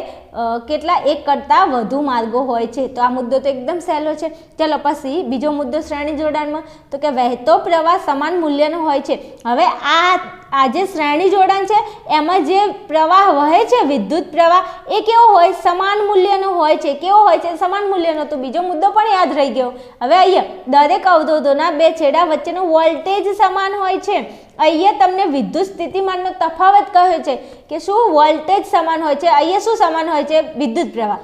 કેટલા? એક કરતાં વધુ માર્ગો હોય છે. તો આ મુદ્દો તો એકદમ સહેલો છે. ચાલો પછી બીજો મુદ્દો શ્રેણી જોડાણમાં. તો કે વહેતો પ્રવાહ સમાન મૂલ્યનો હોય છે. હવે આ જે શ્રેણી જોડાણ છે એમાં જે પ્રવાહ વહે છે વિદ્યુત પ્રવાહ એ કેવો હોય? સમાન મૂલ્યનો હોય છે. કેવો હોય છે? સમાન મૂલ્યનો. તો બીજો મુદ્દો પણ યાદ રહી ગયો. હવે અહીંયા દરેક અવરોધોના 2 છેડા વચ્ચેનો વોલ્ટેજ સમાન હોય છે. અહીંયા તમને વિદ્યુત સ્થિતિમાનનો તફાવત કહ્યો છે કે શું? વોલ્ટેજ સમાન હોય છે. અહીંયા શું સમાન હોય છે? વિદ્યુત પ્રવાહ.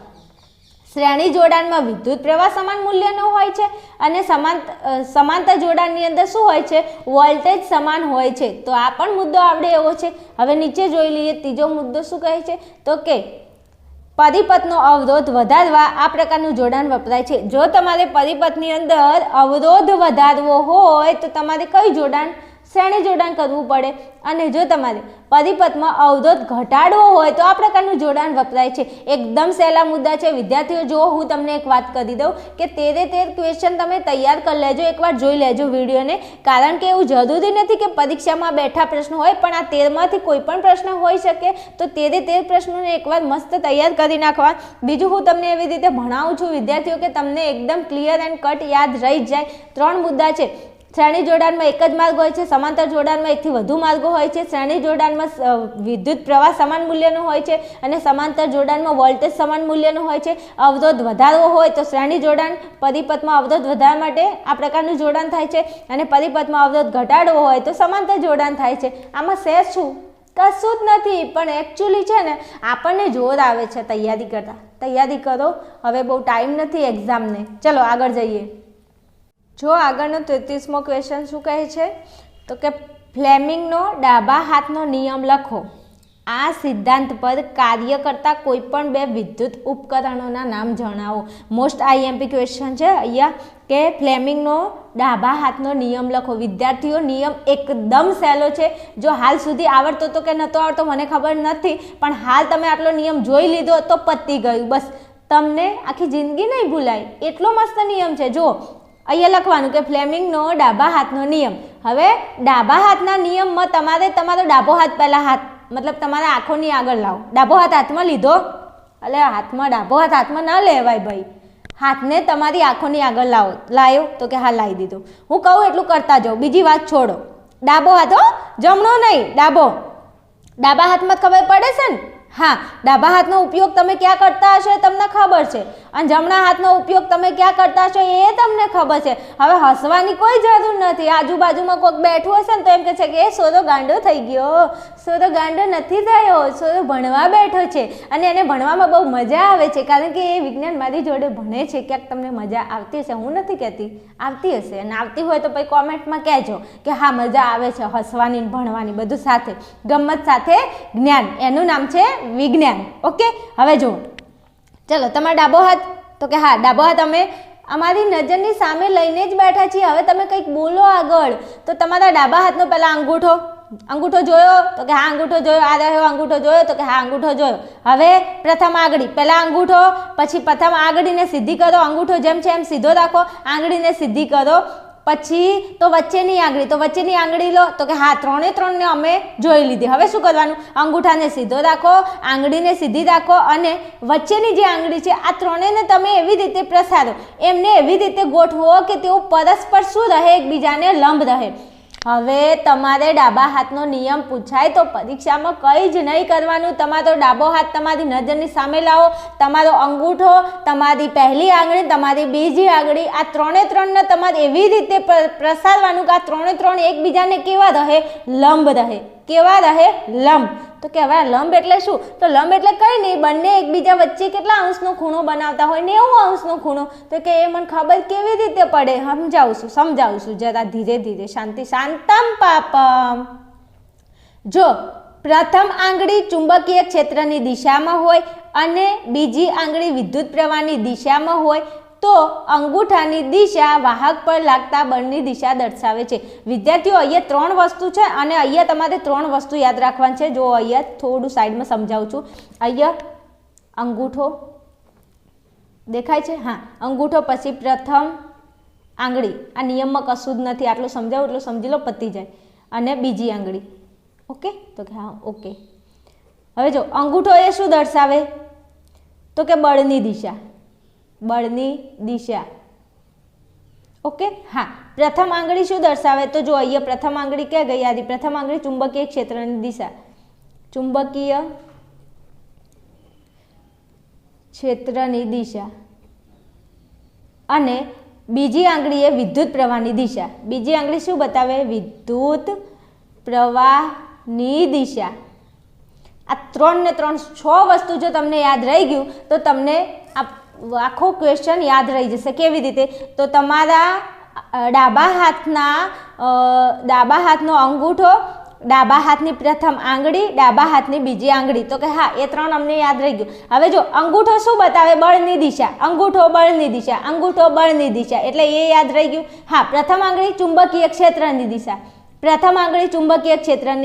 શ્રેણી જોડાણમાં વિદ્યુત પ્રવાહ સમાન મૂલ્યનો હોય છે અને સમાંતર જોડાણની અંદર શું હોય છે? વોલ્ટેજ સમાન હોય છે. તો આ પણ મુદ્દો આપણે એવો છે. હવે નીચે જોઈ લઈએ ત્રીજો મુદ્દો શું કહે છે? તો કે પરિપથનો અવરોધ વધારવા આ પ્રકારનું જોડાણ વપરાય છે. જો તમારે પરિપથની અંદર અવરોધ વધારવો હોય તો તમારે કયું જોડાણ? શ્રેણી જોડાણ કરવું પડે. અને જો તમારે પરિપથમાં અવરોધ ઘટાડવો હોય તો આ પ્રકારનું જોડાણ વપરાય છે. એકદમ સહેલા મુદ્દા છે વિદ્યાર્થીઓ. જો હું તમને એક વાત કરી દઉં કે 13 ક્વેશ્ચન તમે તૈયાર કરી લેજો, એકવાર જોઈ લેજો વિડીયોને. કારણ કે એવું જરૂરી નથી કે પરીક્ષામાં બેઠા પ્રશ્નો હોય, પણ આ 13માંથી કોઈ પણ પ્રશ્ન હોઈ શકે. તો 13 પ્રશ્નોને એકવાર મસ્ત તૈયાર કરી નાખવા. બીજું હું તમને એવી રીતે ભણાવું છું વિદ્યાર્થીઓ કે તમને એકદમ ક્લિયર એન્ડ કટ યાદ રહી જાય. 3 મુદ્દા છે. શ્રેણી જોડાણમાં એક જ માર્ગ હોય છે, સમાંતર જોડાણમાં એકથી વધુ માર્ગો હોય છે, શ્રેણી જોડાણમાં વિદ્યુત પ્રવાહ સમાન મૂલ્યનો હોય છે અને સમાંતર જોડાણમાં વોલ્ટેજ સમાન મૂલ્યનો હોય છે. અવરોધ વધારવો હોય તો શ્રેણી જોડાણ, પરિપથમાં અવરોધ વધારવા માટે આ પ્રકારનું જોડાણ થાય છે, અને પરિપથમાં અવરોધ ઘટાડવો હોય તો સમાંતર જોડાણ થાય છે. આમાં શેષ શું? કશું જ નથી. પણ એકચ્યુઅલી છે ને આપણને જોર આવે છે તૈયારી કરતા. તૈયારી કરો, હવે બહુ ટાઈમ નથી એક્ઝામને. ચલો આગળ જઈએ. જો આગળનો 33મો ક્વેશ્ચન શું કહે છે? તો કે ફ્લેમિંગનો ડાબા હાથનો નિયમ લખો. આ સિદ્ધાંત પર કાર્ય કરતા કોઈ પણ બે વિદ્યુત ઉપકરણોના નામ જણાવો. મોસ્ટ આઈએમપી ક્વેશ્ચન છે અહીંયા કે ફ્લેમિંગનો ડાબા હાથનો નિયમ લખો. વિદ્યાર્થીઓ નિયમ એકદમ સહેલો છે. જો હાલ સુધી આવડતો તો કે નહોતો આવડતો મને ખબર નથી, પણ હાલ તમે આટલો નિયમ જોઈ લીધો તો પતી ગયું. બસ તમને આખી જિંદગી નહીં ભૂલાય એટલો મસ્ત નિયમ છે. જો અહીંયા લખવાનું કે ફ્લેમિંગનો ડાબા હાથનો નિયમ. હવે ડાબા હાથના નિયમમાં તમારે તમારો ડાબો હાથ પહેલાં હાથ મતલબ તમારા આંખોની આગળ લાવો. ડાબો હાથ હાથમાં લીધો, એટલે હાથમાં ડાબો હાથ હાથમાં ના લેવાય ભાઈ. હાથને તમારી આંખોની આગળ લાવો. લાવ્યો તો કે હા લાવી દીધો. હું કહું એટલું કરતા જાઓ, બીજી વાત છોડો. ડાબો હાથ હો, જમણો નહીં, ડાબો. ડાબા હાથમાં ખબર પડે છે ને? હા, ડાબા હાથનો ઉપયોગ તમે ક્યાં કરતા હશો એ તમને ખબર છે, અને જમણા હાથનો ઉપયોગ તમે ક્યાં કરતા હશો એ તમને ખબર છે. હવે હસવાની કોઈ જરૂર નથી. આજુબાજુમાં કોઈક બેઠું હશે ને તો એમ કહે છે કે એ સોરો ગાંડો થઈ ગયો. સોરો ગાંડો નથી થયો, સોરો ભણવા બેઠો છે અને એને ભણવામાં બહુ મજા આવે છે, કારણ કે એ વિજ્ઞાન મારી જોડે ભણે છે. ક્યાંક તમને મજા આવતી હશે, હું નથી કહેતી, આવતી હશે. અને આવતી હોય તો પછી કોમેન્ટમાં કહેજો કે હા મજા આવે છે હસવાની ભણવાની, બધું સાથે, ગમત સાથે જ્ઞાન. એનું નામ છે વિજ્ઞાન. ઓકે, હવે જુઓ, ચલો તમારો ડાબો હાથ, તો કે હા ડાબો હાથ અમે અમારી નજરની સામે લઈને જ બેઠા છીએ. હવે તમે કંઈક બોલો આગળ, તો તમારા ડાબા હાથનો પહેલા અંગૂઠો જોયો, તો કે હા અંગૂઠો જોયો. આ રહ્યો અંગૂઠો જોયો, તો કે હા અંગૂઠો જોયો. હવે પ્રથમ આંગળી, પહેલા અંગૂઠો, પછી પ્રથમ આંગળીને સીધી કરો. અંગૂઠો જેમ છે એમ સીધો રાખો, આંગળીને સીધી કરો. પછી તો વચ્ચેની આંગળી લો, તો કે હા 3 3 ને અમે જોઈ લીધી. હવે શું કરવાનું? અંગૂઠાને સીધો રાખો, આંગળીને સીધી રાખો, અને વચ્ચેની જે આંગળી છે આ 3ને તમે એવી રીતે પ્રસારો, એમને એવી રીતે ગોઠવો કે તેઓ પરસ્પર શું રહે, એકબીજાને લંબ રહે. હવે તમારે ડાબા હાથનો નિયમ પૂછાય તો પરીક્ષામાં કંઈ જ નહીં કરવાનું. તમારો ડાબો હાથ તમારી નજરની સામે લાવો, તમારો અંગૂઠો, તમારી પહેલી આંગળી, તમારી બીજી આંગળી, આ 3 3ને તમારે એવી રીતે પ્રસારવાનું કે આ 3 3 એકબીજાને કેવા રહે, લંબ રહે. કેવા રહે? લંબ. તો કહેવાય લંબ એટલે શું? તો લંબ એટલે કંઈ નહીં, બંને એકબીજા વચ્ચે કેટલા અંશનો ખૂણો બનાવતા હોય, 90 અંશનો ખૂણો. તો કે એ મને ખબર કેવી રીતે પડે? સમજાવું છું જરા ધીરે ધીરે, શાંતમ પાપમ. જો પ્રથમ આંગળી ચુંબકીય ક્ષેત્રની દિશામાં હોય અને બીજી આંગળી વિદ્યુત પ્રવાહની દિશામાં હોય તો અંગૂઠાની દિશા વાહક પર લાગતા બળની દિશા દર્શાવે છે. વિદ્યાર્થીઓ અહીંયા 3 વસ્તુ છે, અને અહીંયા તમારે 3 વસ્તુ યાદ રાખવાની છે. જો અહીંયા થોડું સાઈડમાં સમજાવું છું. અહીંયા અંગૂઠો દેખાય છે? હા, અંગૂઠો, પછી પ્રથમ આંગળી. આ નિયમમાં કશું જ નથી, આટલું સમજાવું એટલું સમજી લો, પતી જાય. અને બીજી આંગળી. ઓકે, તો કે હા ઓકે. હવે જો અંગૂઠો એ શું દર્શાવે? તો કે બળની દિશા. ઓકે, હા. પ્રથમ આંગળી શું દર્શાવે? તો જો અહીંયા પ્રથમ આંગળી ક્યાં ગઈ? આદિ પ્રથમ આંગળી ચુંબકીય ક્ષેત્રની દિશા, ચુંબકીય ક્ષેત્રની દિશા, અને બીજી આંગળી એ વિદ્યુત પ્રવાહની દિશા. બીજી આંગળી શું બતાવે? વિદ્યુત પ્રવાહની દિશા. આ 3 ને 3 6 વસ્તુ જો તમને યાદ રહી ગયું તો તમને આખો ક્વેશ્ચન યાદ રહી જશે. કેવી રીતે? તો તમારા ડાબા હાથનો અંગૂઠો, ડાબા હાથની પ્રથમ આંગળી, ડાબા હાથની બીજી આંગળી. તો કે હા એ 3 અમને યાદ રહી ગયું. હવે જો અંગૂઠો શું બતાવે? બળની દિશા. અંગૂઠો બળની દિશા, એટલે એ યાદ રહી ગયું. હા, પ્રથમ આંગળી ચુંબકીય ક્ષેત્રની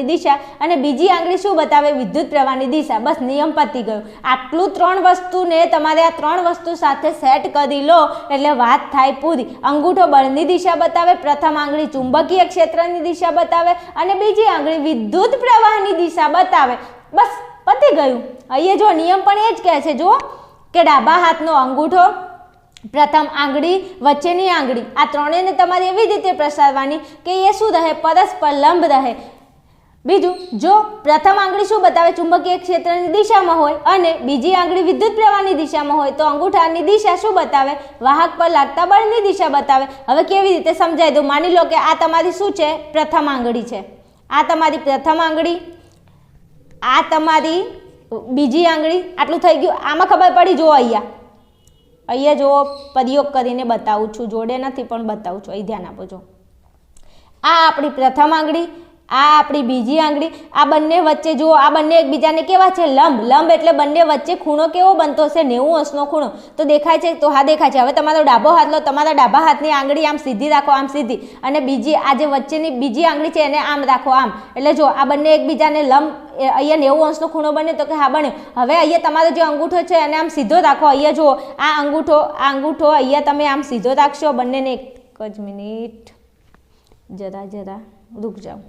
દિશા, અને બીજી આંગળી શું બતાવે? વિદ્યુત પ્રવાહની દિશા. બસ નિયમ પતી ગયો. આટલું 3 વસ્તુને તમારે આ 3 વસ્તુ સાથે સેટ કરી લો એટલે વાત થાય પૂરી. અંગૂઠો બળની દિશા બતાવે, પ્રથમ આંગળી ચુંબકીય ક્ષેત્રની દિશા બતાવે, અને બીજી આંગળી વિદ્યુત પ્રવાહની દિશા બતાવે. બસ પતી ગયું. અહીંયા જો નિયમ પણ એ જ કહે છે, જો કે ડાબા હાથનો અંગૂઠો, પ્રથમ આંગળી, વચ્ચેની આંગળી, આ 3ને તમારે એવી રીતે પ્રસારવાની કે એ શું રહે? પરસ્પર લંબ રહે. બીજું, જો પ્રથમ આંગળી શું બતાવે? ચુંબકીય ક્ષેત્રની દિશામાં હોય અને બીજી આંગળી વિદ્યુત પ્રવાહની દિશામાં હોય તો અંગૂઠાની દિશા શું બતાવે? વાહક પર લાગતા બળની દિશા બતાવે. હવે કેવી રીતે સમજાય દઉં? માની લો કે આ તમારી શું છે? પ્રથમ આંગળી છે. આ તમારી પ્રથમ આંગળી, આ તમારી બીજી આંગળી. આટલું થઈ ગયું. આમાં ખબર પડી? જો અહીંયા જો પ્રયોગ કરીને બતાવું છું, જોડે નથી પણ બતાવું છું, અહીં ધ્યાન આપો. જો આ આપણી પ્રથમ આંગળી, આ આપણી બીજી આંગળી, આ બંને વચ્ચે જુઓ, આ બંને એકબીજાને કેવા છે? લંબ. લંબ એટલે બંને વચ્ચે ખૂણો કેવો બનતો હશે? 90°નો ખૂણો. તો દેખાય છે? તો હા દેખાય છે. હવે તમારો ડાબો હાથ લો, તમારા ડાબા હાથની આંગળી આમ સીધી રાખો, આમ સીધી, અને બીજી આ જે વચ્ચેની બીજી આંગળી છે એને આમ રાખો, આમ. એટલે જો આ બંને એકબીજાને લંબ, અહીંયા 90°નો ખૂણો બને, તો કે હા બન્યો. હવે અહીંયા તમારો જે અંગૂઠો છે એને આમ સીધો રાખો. અહીંયા જુઓ, આ અંગૂઠો અહીંયા તમે આમ સીધો રાખશો બંનેને. એક જ મિનિટ, જરા રૂક જાઓ.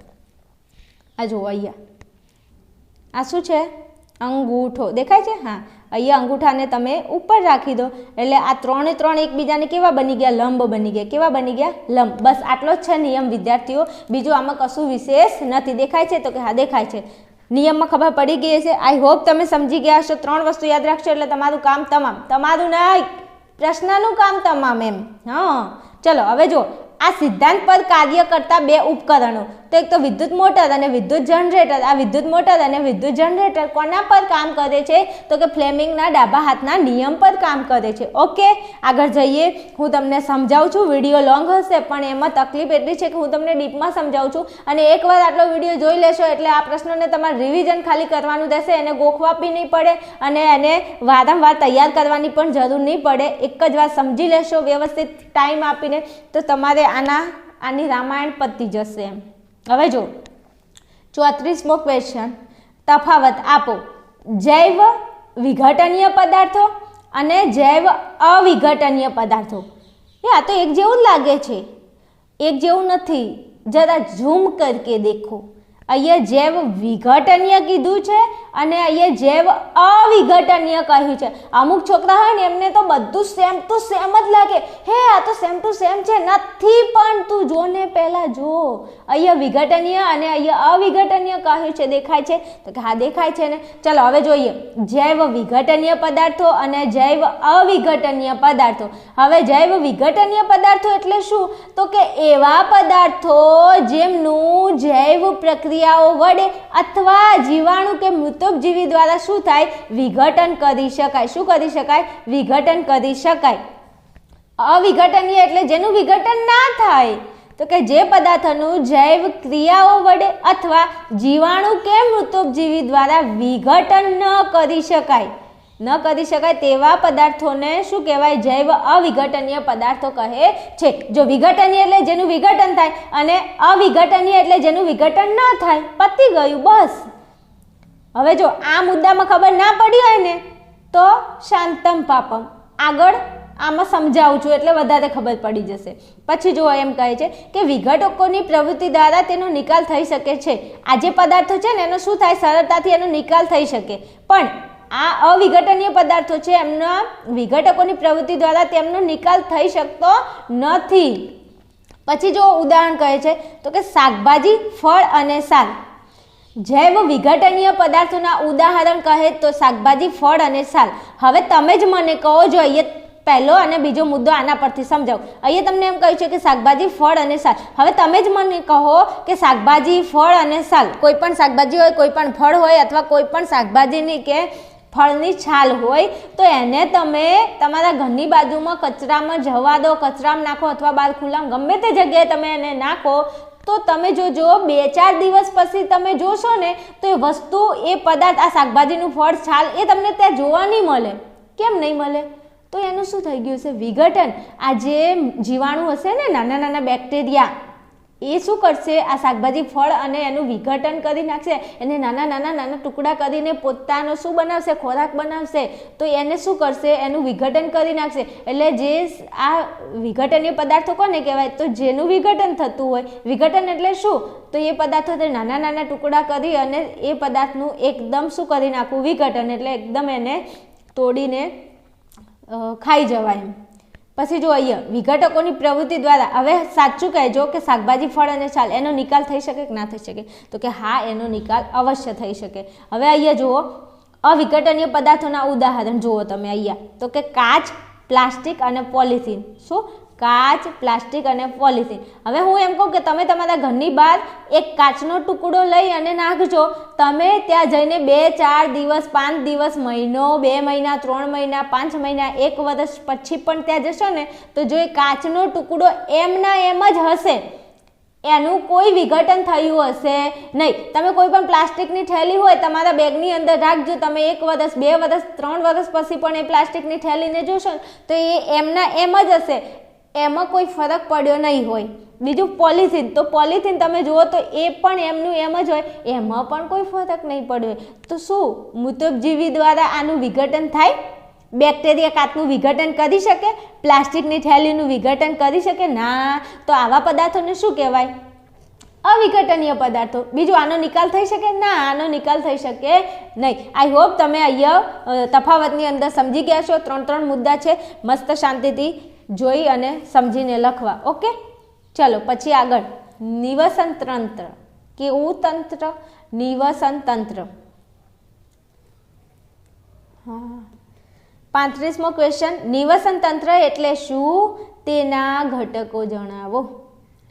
આ જુઓ, અહીંયા આ શું છે? અંગૂઠો દેખાય છે? હા, અહીંયા અંગૂઠાને તમે ઉપર રાખી દો એટલે આ ત્રણે ત્રણ એકબીજાને કેવા બની ગયા? લંબ બની ગયા. કેવા બની ગયા? લંબ. બસ આટલો જ છે નિયમ વિદ્યાર્થીઓ, બીજું આમાં કશું વિશેષ નથી. દેખાય છે? તો કે હા દેખાય છે. નિયમમાં ખબર પડી ગઈ હશે. આઈ હોપ તમે સમજી ગયા હશો. 3 વસ્તુ યાદ રાખશો એટલે તમારું કામ તમામ. તમારું નહીં, પ્રશ્નનું કામ તમામ એમ. હા, ચલો હવે જો આ સિદ્ધાંત પર કાર્ય કરતા 2 ઉપકરણો, તો એક તો વિદ્યુત મોટર અને વિદ્યુત જનરેટર. આ વિદ્યુત મોટર અને વિદ્યુત જનરેટર કોના પર કામ કરે છે? તો કે ફ્લેમિંગના ડાબા હાથના નિયમ પર કામ કરે છે. ઓકે, આગળ જઈએ. હું તમને સમજાવું છું. વિડીયો લોંગ હશે પણ એમાં તકલીફ એટલી છે કે હું તમને ડીપમાં સમજાવું છું, અને એકવાર આટલો વિડીયો જોઈ લેશો એટલે આ પ્રશ્નોને તમારે રિવિઝન ખાલી કરવાનું રહેશે. એને ગોખવા બી નહીં પડે અને એને વારંવાર તૈયાર કરવાની પણ જરૂર નહીં પડે. એક જ વાર સમજી લેશો વ્યવસ્થિત ટાઈમ આપીને, તો તમારે આની રામાયણ પતી જશે એમ. હવે જો 34મો ક્વેશ્ચન, તફાવત આપો જૈવ વિઘટનીય પદાર્થો અને જૈવ અવિઘટનીય પદાર્થો. આ તો એક જેવું જ લાગે છે, એક જેવું નથી. જરા ઝૂમ કરકે દેખો. અહીંયા જૈવ વિઘટનીય કીધું છે અને અહીંયા જૈવ અવિઘટનીય કહ્યું છે. અમુક છોકરા હોય ને એમને તો બધું સેમ ટુ સેમ જ લાગે. હે આ તો સેમ ટુ સેમ છે. નથી, પણ તું જો ને, પહેલા જો. અહીંયા વિઘટનીય અને અહીંયા અવિઘટનીય કહ્યું છે. દેખાય છે? તો કે હા દેખાય છે ને. ચલો હવે જોઈએ જૈવ વિઘટનીય પદાર્થો અને જૈવ અવિઘટનીય પદાર્થો. હવે જૈવ વિઘટનીય પદાર્થો એટલે શું? તો કે એવા પદાર્થો જેમનું જૈવ પ્રક્રિયાઓ વડે અથવા જીવાણુ કે મૃતોપજીવી દ્વારા શું થાય? વિઘટન કરી શકાય. શું કરી શકાય? વિઘટન કરી શકાય. અવિઘટનીય એટલે જેનું વિઘટન ના થાય. તો કે જે પદાર્થોનું જૈવ ક્રિયાઓ વડે અથવા જીવાણુ કે મૃતોપજીવી દ્વારા વિઘટન ન કરી શકાય તેવા પદાર્થોને શું કહેવાય? જૈવ અવિઘટનીય પદાર્થો કહે છે. જો વિઘટનીય એટલે જેનું વિઘટન થાય અને અવિઘટનીય એટલે જેનું વિઘટન ન થાય. પતી ગયું, બસ. હવે જો આ મુદ્દામાં ખબર ના પડી હોય ને તો શાંતમ પાપમ. આગળ આમાં સમજાવું છું એટલે વધારે ખબર પડી જશે. પછી જો એમ કહે છે કે વિઘટકોની પ્રવૃત્તિ દ્વારા તેનો નિકાલ થઈ શકે છે. આ જે પદાર્થો છે ને એનો શું થાય? સરળતાથી એનો નિકાલ થઈ શકે. પણ આ અવિઘટનીય પદાર્થો છે એમના વિઘટકોની પ્રવૃત્તિ દ્વારા તેમનો નિકાલ થઈ શકતો નથી. પછી જો ઉદાહરણ કહે છે તો કે શાકભાજી, ફળ અને શાક. જૈવ વિઘટનીય પદાર્થોના ઉદાહરણ કહે તો શાકભાજી, ફળ અને શાક. હવે તમે જ મને કહો, જો અહીંયા પહેલો અને બીજો મુદ્દો આના પરથી સમજાવો. અહીંયા તમને એમ કહ્યું છે કે શાકભાજી, ફળ અને શાક. હવે તમે જ મને કહો કે શાકભાજી, ફળ અને શાક, કોઈ પણ શાકભાજી હોય, કોઈ પણ ફળ હોય અથવા કોઈ પણ શાકભાજીની કે ફળની છાલ હોય, તો એને તમે તમારા ઘરની બાજુમાં કચરામાં જવા દો, કચરામાં નાખો અથવા બહાર ખુલ્લામાં ગમે તે જગ્યાએ તમે એને નાખો, તો તમે જોજો 2-4 દિવસ પછી તમે જોશો ને તો એ વસ્તુ, એ પદાર્થ, આ શાકભાજીનું ફળ, છાલ એ તમને ત્યાં જોવા નહીં મળે. કેમ નહીં મળે? તો એનું શું થઈ ગયું છે? વિઘટન. આ જે જીવાણુ હશે ને, નાના નાના બેક્ટેરિયા, એ શું કરશે? આ શાકભાજી, ફળ અને એનું વિઘટન કરી નાખશે. એને નાના નાના ટુકડા કરીને પોતાનો શું બનાવશે? ખોરાક બનાવશે. તો એને શું કરશે? એનું વિઘટન કરી નાખશે. એટલે જે આ વિઘટનીય પદાર્થો કોને કહેવાય? તો જેનું વિઘટન થતું હોય. વિઘટન એટલે શું? તો એ પદાર્થો નાના નાના ટુકડા કરી અને એ પદાર્થનું એકદમ શું કરી નાખવું? વિઘટન. એટલે એકદમ એને તોડીને ખાઈ જવાય એમ. પછી જો અહીંયા વિઘટકોની પ્રવૃત્તિ દ્વારા, હવે સાચું કહેજો કે શાકભાજી, ફળ અને છાલ એનો નિકાલ થઈ શકે કે ના થઈ શકે? તો કે હા, એનો નિકાલ અવશ્ય થઈ શકે. હવે અહીંયા જુઓ અવિઘટનીય પદાર્થોના ઉદાહરણ જુઓ તમે અહીંયા. તો કે કાચ, પ્લાસ્ટિક અને પોલિથીન. શું? કાચ, પ્લાસ્ટિક અને પોલિથીન. હવે હું એમ કહું કે તમે તમારા ઘરની બહાર એક કાચનો ટુકડો લઈ અને નાખજો. તમે ત્યાં જઈને 2-4 દિવસ, 5 દિવસ, મહિનો, 2 મહિના, 3 મહિના, 5 મહિના, 1 વર્ષ પછી પણ ત્યાં જશો ને તો જો એ કાચનો ટુકડો એમના એમ જ હશે. એનું કોઈ વિઘટન થયું હશે નહીં. તમે કોઈ પણ પ્લાસ્ટિકની થેલી હોય તમારા બેગની અંદર રાખજો, તમે 1 વર્ષ 2 વર્ષ 3 વર્ષ પછી પણ એ પ્લાસ્ટિકની થેલીને જોશો તો એ એમના એમ જ હશે, એમાં કોઈ ફરક પડ્યો નહીં હોય. બીજું પોલિથીન, તો પોલિથીન તમે જુઓ તો એ પણ એમનું એમ જ હોય, એમાં પણ કોઈ ફરક નહીં પડ્યો. તો શું મૃતોપજીવી દ્વારા આનું વિઘટન થાય? બેક્ટેરિયા કાચનું વિઘટન કરી શકે? પ્લાસ્ટિકની થેલીનું વિઘટન કરી શકે? ના. તો આવા પદાર્થોને શું કહેવાય? અવિઘટનીય પદાર્થો. બીજું આનો નિકાલ થઈ શકે? ના, આનો નિકાલ થઈ શકે નહીં. આઈ હોપ તમે અહીંયા તફાવતની અંદર સમજી ગયા છો. 3 મુદ્દા છે, મસ્ત શાંતિથી જોઈ અને સમજીને લખવા. ઓકે, ચલો પછી આગળ. નિવસન તંત્ર. કેવું તંત્ર? નિવસન તંત્ર. હા, 35મો ક્વેશ્ચન. નિવસન તંત્ર એટલે શું? તેના ઘટકો જણાવો.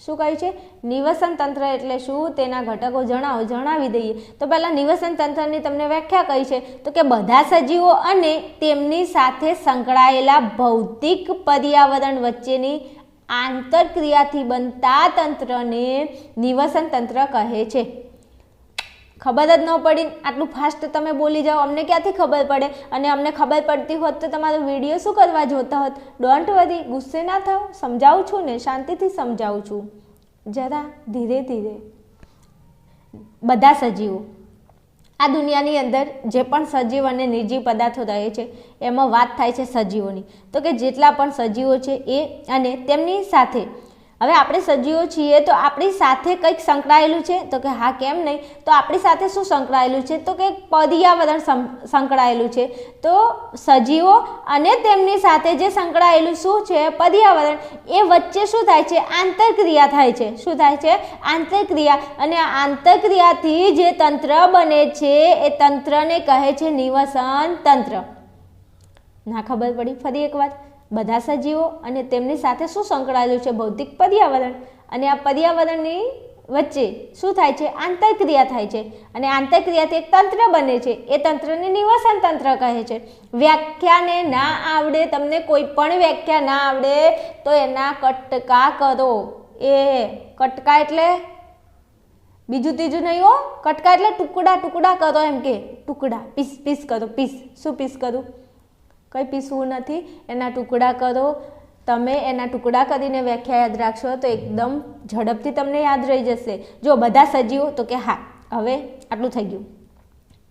શું કહ્યું છે? નિવસન તંત્ર એટલે શું? તેના ઘટકો જણાવો. જણાવી દઈએ. તો પહેલાં નિવસન તંત્રની તમને વ્યાખ્યા કઈ છે? તો કે બધા સજીવો અને તેમની સાથે સંકળાયેલા ભૌતિક પર્યાવરણ વચ્ચેની આંતરક્રિયાથી બનતા તંત્રને નિવસન તંત્ર કહે છે. ખબર જ ન પડી, આટલું ફાસ્ટ તમે બોલી જાઓ, અમને ક્યાંથી ખબર પડે? અને અમને ખબર પડતી હોત તો તમારો વિડીયો શું કરવા જોતા હોત? ડોન્ટ વરી, ગુસ્સે ના થાવ, સમજાવું છું ને, શાંતિથી સમજાવું છું, જરા ધીરે ધીરે. બધા સજીવો, આ દુનિયાની અંદર જે પણ સજીવ અને નિર્જીવ પદાર્થો રહે છે એમાં વાત થાય છે સજીવોની. તો કે જેટલા પણ સજીવો છે એ અને તેમની સાથે, હવે આપણે સજીવો છીએ તો આપણી સાથે કંઈક સંકળાયેલું છે? તો કે હા, કેમ નહીં. તો આપણી સાથે શું સંકળાયેલું છે? તો કે પર્યાવરણ સંકળાયેલું છે. તો સજીવો અને તેમની સાથે જે સંકળાયેલું શું છે? પર્યાવરણ. એ વચ્ચે શું થાય છે? આંતરક્રિયા થાય છે. શું થાય છે? આંતરક્રિયા. અને આ આંતરક્રિયાથી જે તંત્ર બને છે એ તંત્રને કહે છે નિવસન તંત્ર. ના ખબર પડી? ફરી એક વાર. બધા સજીવો અને તેમની સાથે શું સંકળાયેલું છે? ભૌતિક પર્યાવરણ. અને આ પર્યાવરણની વચ્ચે શું થાય છે? આંતરક્રિયા થાય છે. અને આંતરક્રિયાથી એક તંત્ર બને છે, એ તંત્રને નિવસન તંત્ર કહે છે. વ્યાખ્યાને ના આવડે, તમને કોઈ પણ વ્યાખ્યા ના આવડે તો એના કટકા કરો. એ કટકા એટલે બીજું ત્રીજું નહીં હો. કટકા એટલે ટુકડા ટુકડા કરો, એમ કે ટુકડા, પીસ પીસ કરો. પીસ, શું પીસ કરું? કંઈ પીસવું નથી, એના ટુકડા કરો. તમે એના ટુકડા કરીને વ્યાખ્યા યાદ રાખશો તો એકદમ ઝડપથી તમને યાદ રહી જશે. જો બધા સજીવો, તો કે હા, હવે આટલું થઈ ગયું.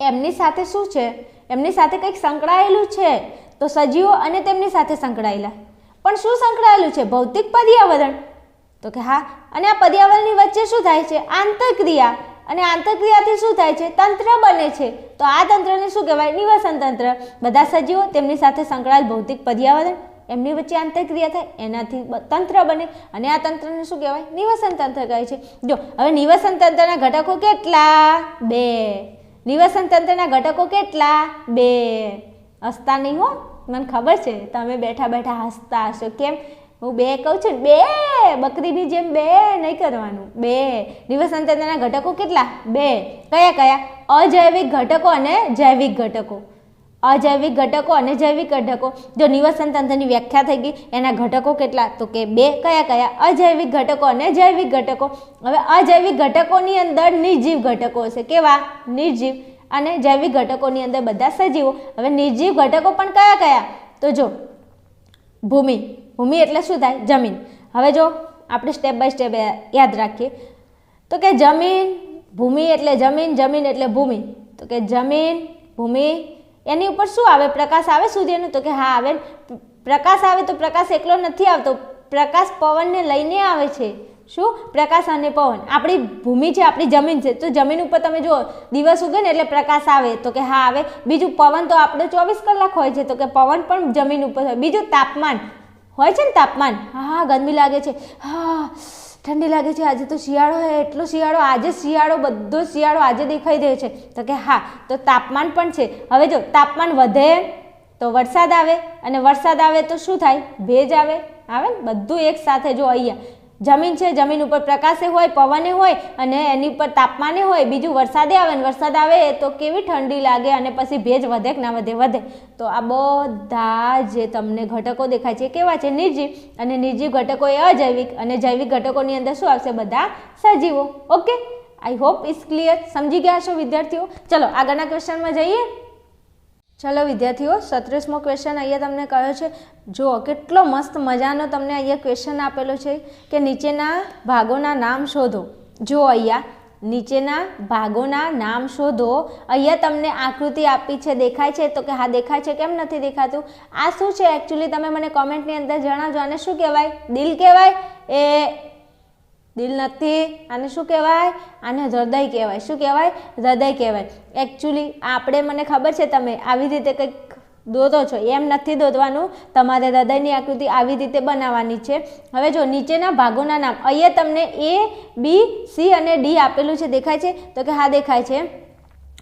એમની સાથે શું છે? એમની સાથે કંઈક સંકળાયેલું છે. તો સજીવો અને તેમની સાથે સંકળાયેલા. પણ શું સંકળાયેલું છે? ભૌતિક પર્યાવરણ. તો કે હા. અને આ પર્યાવરણની વચ્ચે શું થાય છે? આંતરક્રિયા. અને આંતરક્રિયાથી શું થાય છે? તંત્ર બને છે. તો આ તંત્રને શું કહેવાય? નિવસન તંત્ર. બધા સજીવો, તેમની સાથે સંકળાયેલ ભૌતિક પર્યાવરણ, એમની વચ્ચે આંતરક્રિયા થાય, એનાથી તંત્ર બને. અને આ તંત્રને શું કહેવાય? નિવસન તંત્ર કહે છે. જો હવે નિવસન તંત્રના ઘટકો કેટલા? 2. નિવસન તંત્રના ઘટકો કેટલા? 2. હસતા નહીં હો, મને ખબર છે તમે બેઠા બેઠા હસતા હશો. કેમ? હું 2 કહું છું ને, 2. બકરીની જેમ 2 નહીં કરવાનું. 2. નિવસન તંત્રના ઘટકો કેટલા? 2. કયા કયા? અજૈવિક ઘટકો અને જૈવિક ઘટકો. અજૈવિક ઘટકો અને જૈવિક ઘટકો. જો નિવસન તંત્રની વ્યાખ્યા થઈ ગઈ. એના ઘટકો કેટલા? તો કે 2. કયા કયા? અજૈવિક ઘટકો અને જૈવિક ઘટકો. હવે અજૈવિક ઘટકોની અંદર નિર્જીવ ઘટકો હશે. કેવા? નિર્જીવ. અને જૈવિક ઘટકોની અંદર બધા સજીવો. હવે નિર્જીવ ઘટકો પણ કયા કયા? તો જો ભૂમિ. ભૂમિ એટલે શું થાય? જમીન. હવે જો આપણે સ્ટેપ બાય સ્ટેપ યાદ રાખીએ તો કે જમીન, ભૂમિ એટલે જમીન, જમીન એટલે ભૂમિ. તો કે જમીન, ભૂમિ, એની ઉપર શું આવે? પ્રકાશ આવે સૂર્યનો? તો કે હા આવે. પ્રકાશ આવે તો પ્રકાશ એકલો નથી આવતો, પ્રકાશ પવનને લઈને આવે છે. શું? પ્રકાશ અને પવન. આપણી ભૂમિ છે, આપણી જમીન છે, તો જમીન ઉપર તમે જુઓ દિવસ ઉગે ને એટલે પ્રકાશ આવે. તો કે હા આવે. બીજું પવન તો આપણે 24 કલાક હોય છે, તો કે પવન પણ જમીન ઉપર હોય. બીજું તાપમાન હોય છે ને, તાપમાન. હા, ગરમી લાગે છે, હા ઠંડી લાગે છે, આજે તો શિયાળો હોય, એટલો શિયાળો, આજે શિયાળો, બધો શિયાળો આજે દેખાઈ રહ્યો છે. તો કે હા, તો તાપમાન પણ છે. હવે જો તાપમાન વધે તો વરસાદ આવે, અને વરસાદ આવે તો શું થાય? ભેજ આવે. આવે ને બધું એક સાથે. જો અહીંયા જમીન છે, જમીન ઉપર પ્રકાશે હોય, પવને હોય અને એની ઉપર તાપમાને હોય, બીજું વરસાદે આવે ને વરસાદ આવે તો કેવી ઠંડી લાગે અને પછી ભેજ વધે કે ના વધે? વધે. તો આ બધા જે તમને ઘટકો દેખાય છે કેવા છે? નિર્જીવ. અને નિર્જીવ ઘટકો એ અજૈવિક અને જૈવિક ઘટકોની અંદર શું આવશે? બધા સજીવો. Okay, I hope is clear. સમજી ગયા છો વિદ્યાર્થીઓ? ચલો આગળના ક્વેશ્ચનમાં જઈએ. ચલો વિદ્યાર્થીઓ, 37મો ક્વેશ્ચન અહીંયા તમને કહ્યો છે. જુઓ કેટલો મસ્ત મજાનો તમને અહીંયા ક્વેશ્ચન આપેલો છે કે નીચેના ભાગોના નામ શોધો. જુઓ અહીંયા નીચેના ભાગોના નામ શોધો. અહીંયા તમને આકૃતિ આપી છે, દેખાય છે? તો કે હા દેખાય છે. કેમ નથી દેખાતું? આ શું છે એકચ્યુઅલી? તમે મને કોમેન્ટની અંદર જણાવજો. આને શું કહેવાય? દિલ કહેવાય? એ દિલ નથી. આને શું કહેવાય? આને હૃદય કહેવાય. શું કહેવાય? હૃદય કહેવાય. એકચ્યુઅલી આપણે, મને ખબર છે તમે આવી રીતે કંઈક દોરો છો, એમ નથી દોરવાનું. તમારે હૃદયની આકૃતિ આવી રીતે બનાવવાની છે. હવે જો નીચેના ભાગોના નામ, અહીંયા તમને A, B, C અને D આપેલું છે, દેખાય છે? તો કે હા દેખાય છે.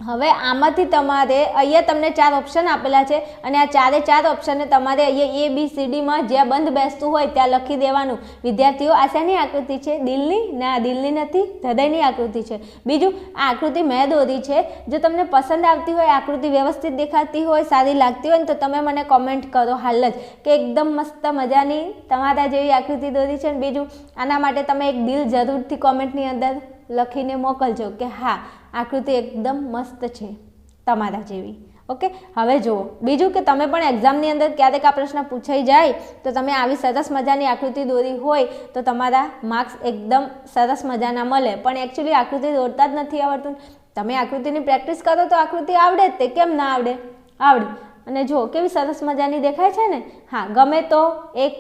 હવે આમાંથી તમારે અહીંયા તમને 4 ઓપ્શન આપેલા છે અને આ 4 ઓપ્શનને તમારે અહીંયા A, B, C, D માં જ્યાં બંધ બેસતું હોય ત્યાં લખી દેવાનું. વિદ્યાર્થીઓ આ શેની આકૃતિ છે? દિલની? ના, દિલની નથી, હૃદયની આકૃતિ છે. બીજું, આ આકૃતિ મેં દોરી છે. જો તમને પસંદ આવતી હોય, આકૃતિ વ્યવસ્થિત દેખાતી હોય, સારી લાગતી હોય ને તો તમે મને કોમેન્ટ કરો હાલ જ કે એકદમ મસ્ત મજાની તમારા જેવી આકૃતિ દોરી છે. અને બીજું, આના માટે તમે એક દિલ જરૂરથી કોમેન્ટની અંદર લખીને મોકલજો કે હા આકૃતિ એકદમ મસ્ત છે તમારા જેવી. ઓકે, હવે જુઓ બીજું કે તમે પણ એક્ઝામની અંદર ક્યારેક આ પ્રશ્ન પૂછાઈ જાય તો તમે આવી સરસ મજાની આકૃતિ દોરી હોય તો તમારા માર્ક્સ એકદમ સરસ મજાના મળે. પણ એકચ્યુઅલી આકૃતિ દોરતા જ નથી આવડતું. તમે આકૃતિની પ્રેક્ટિસ કરો તો આકૃતિ આવડે જ. તે કેમ ના આવડે? આવડે. અને જો કેવી સરસ મજાની દેખાય છે ને? હા, ગમે તો એક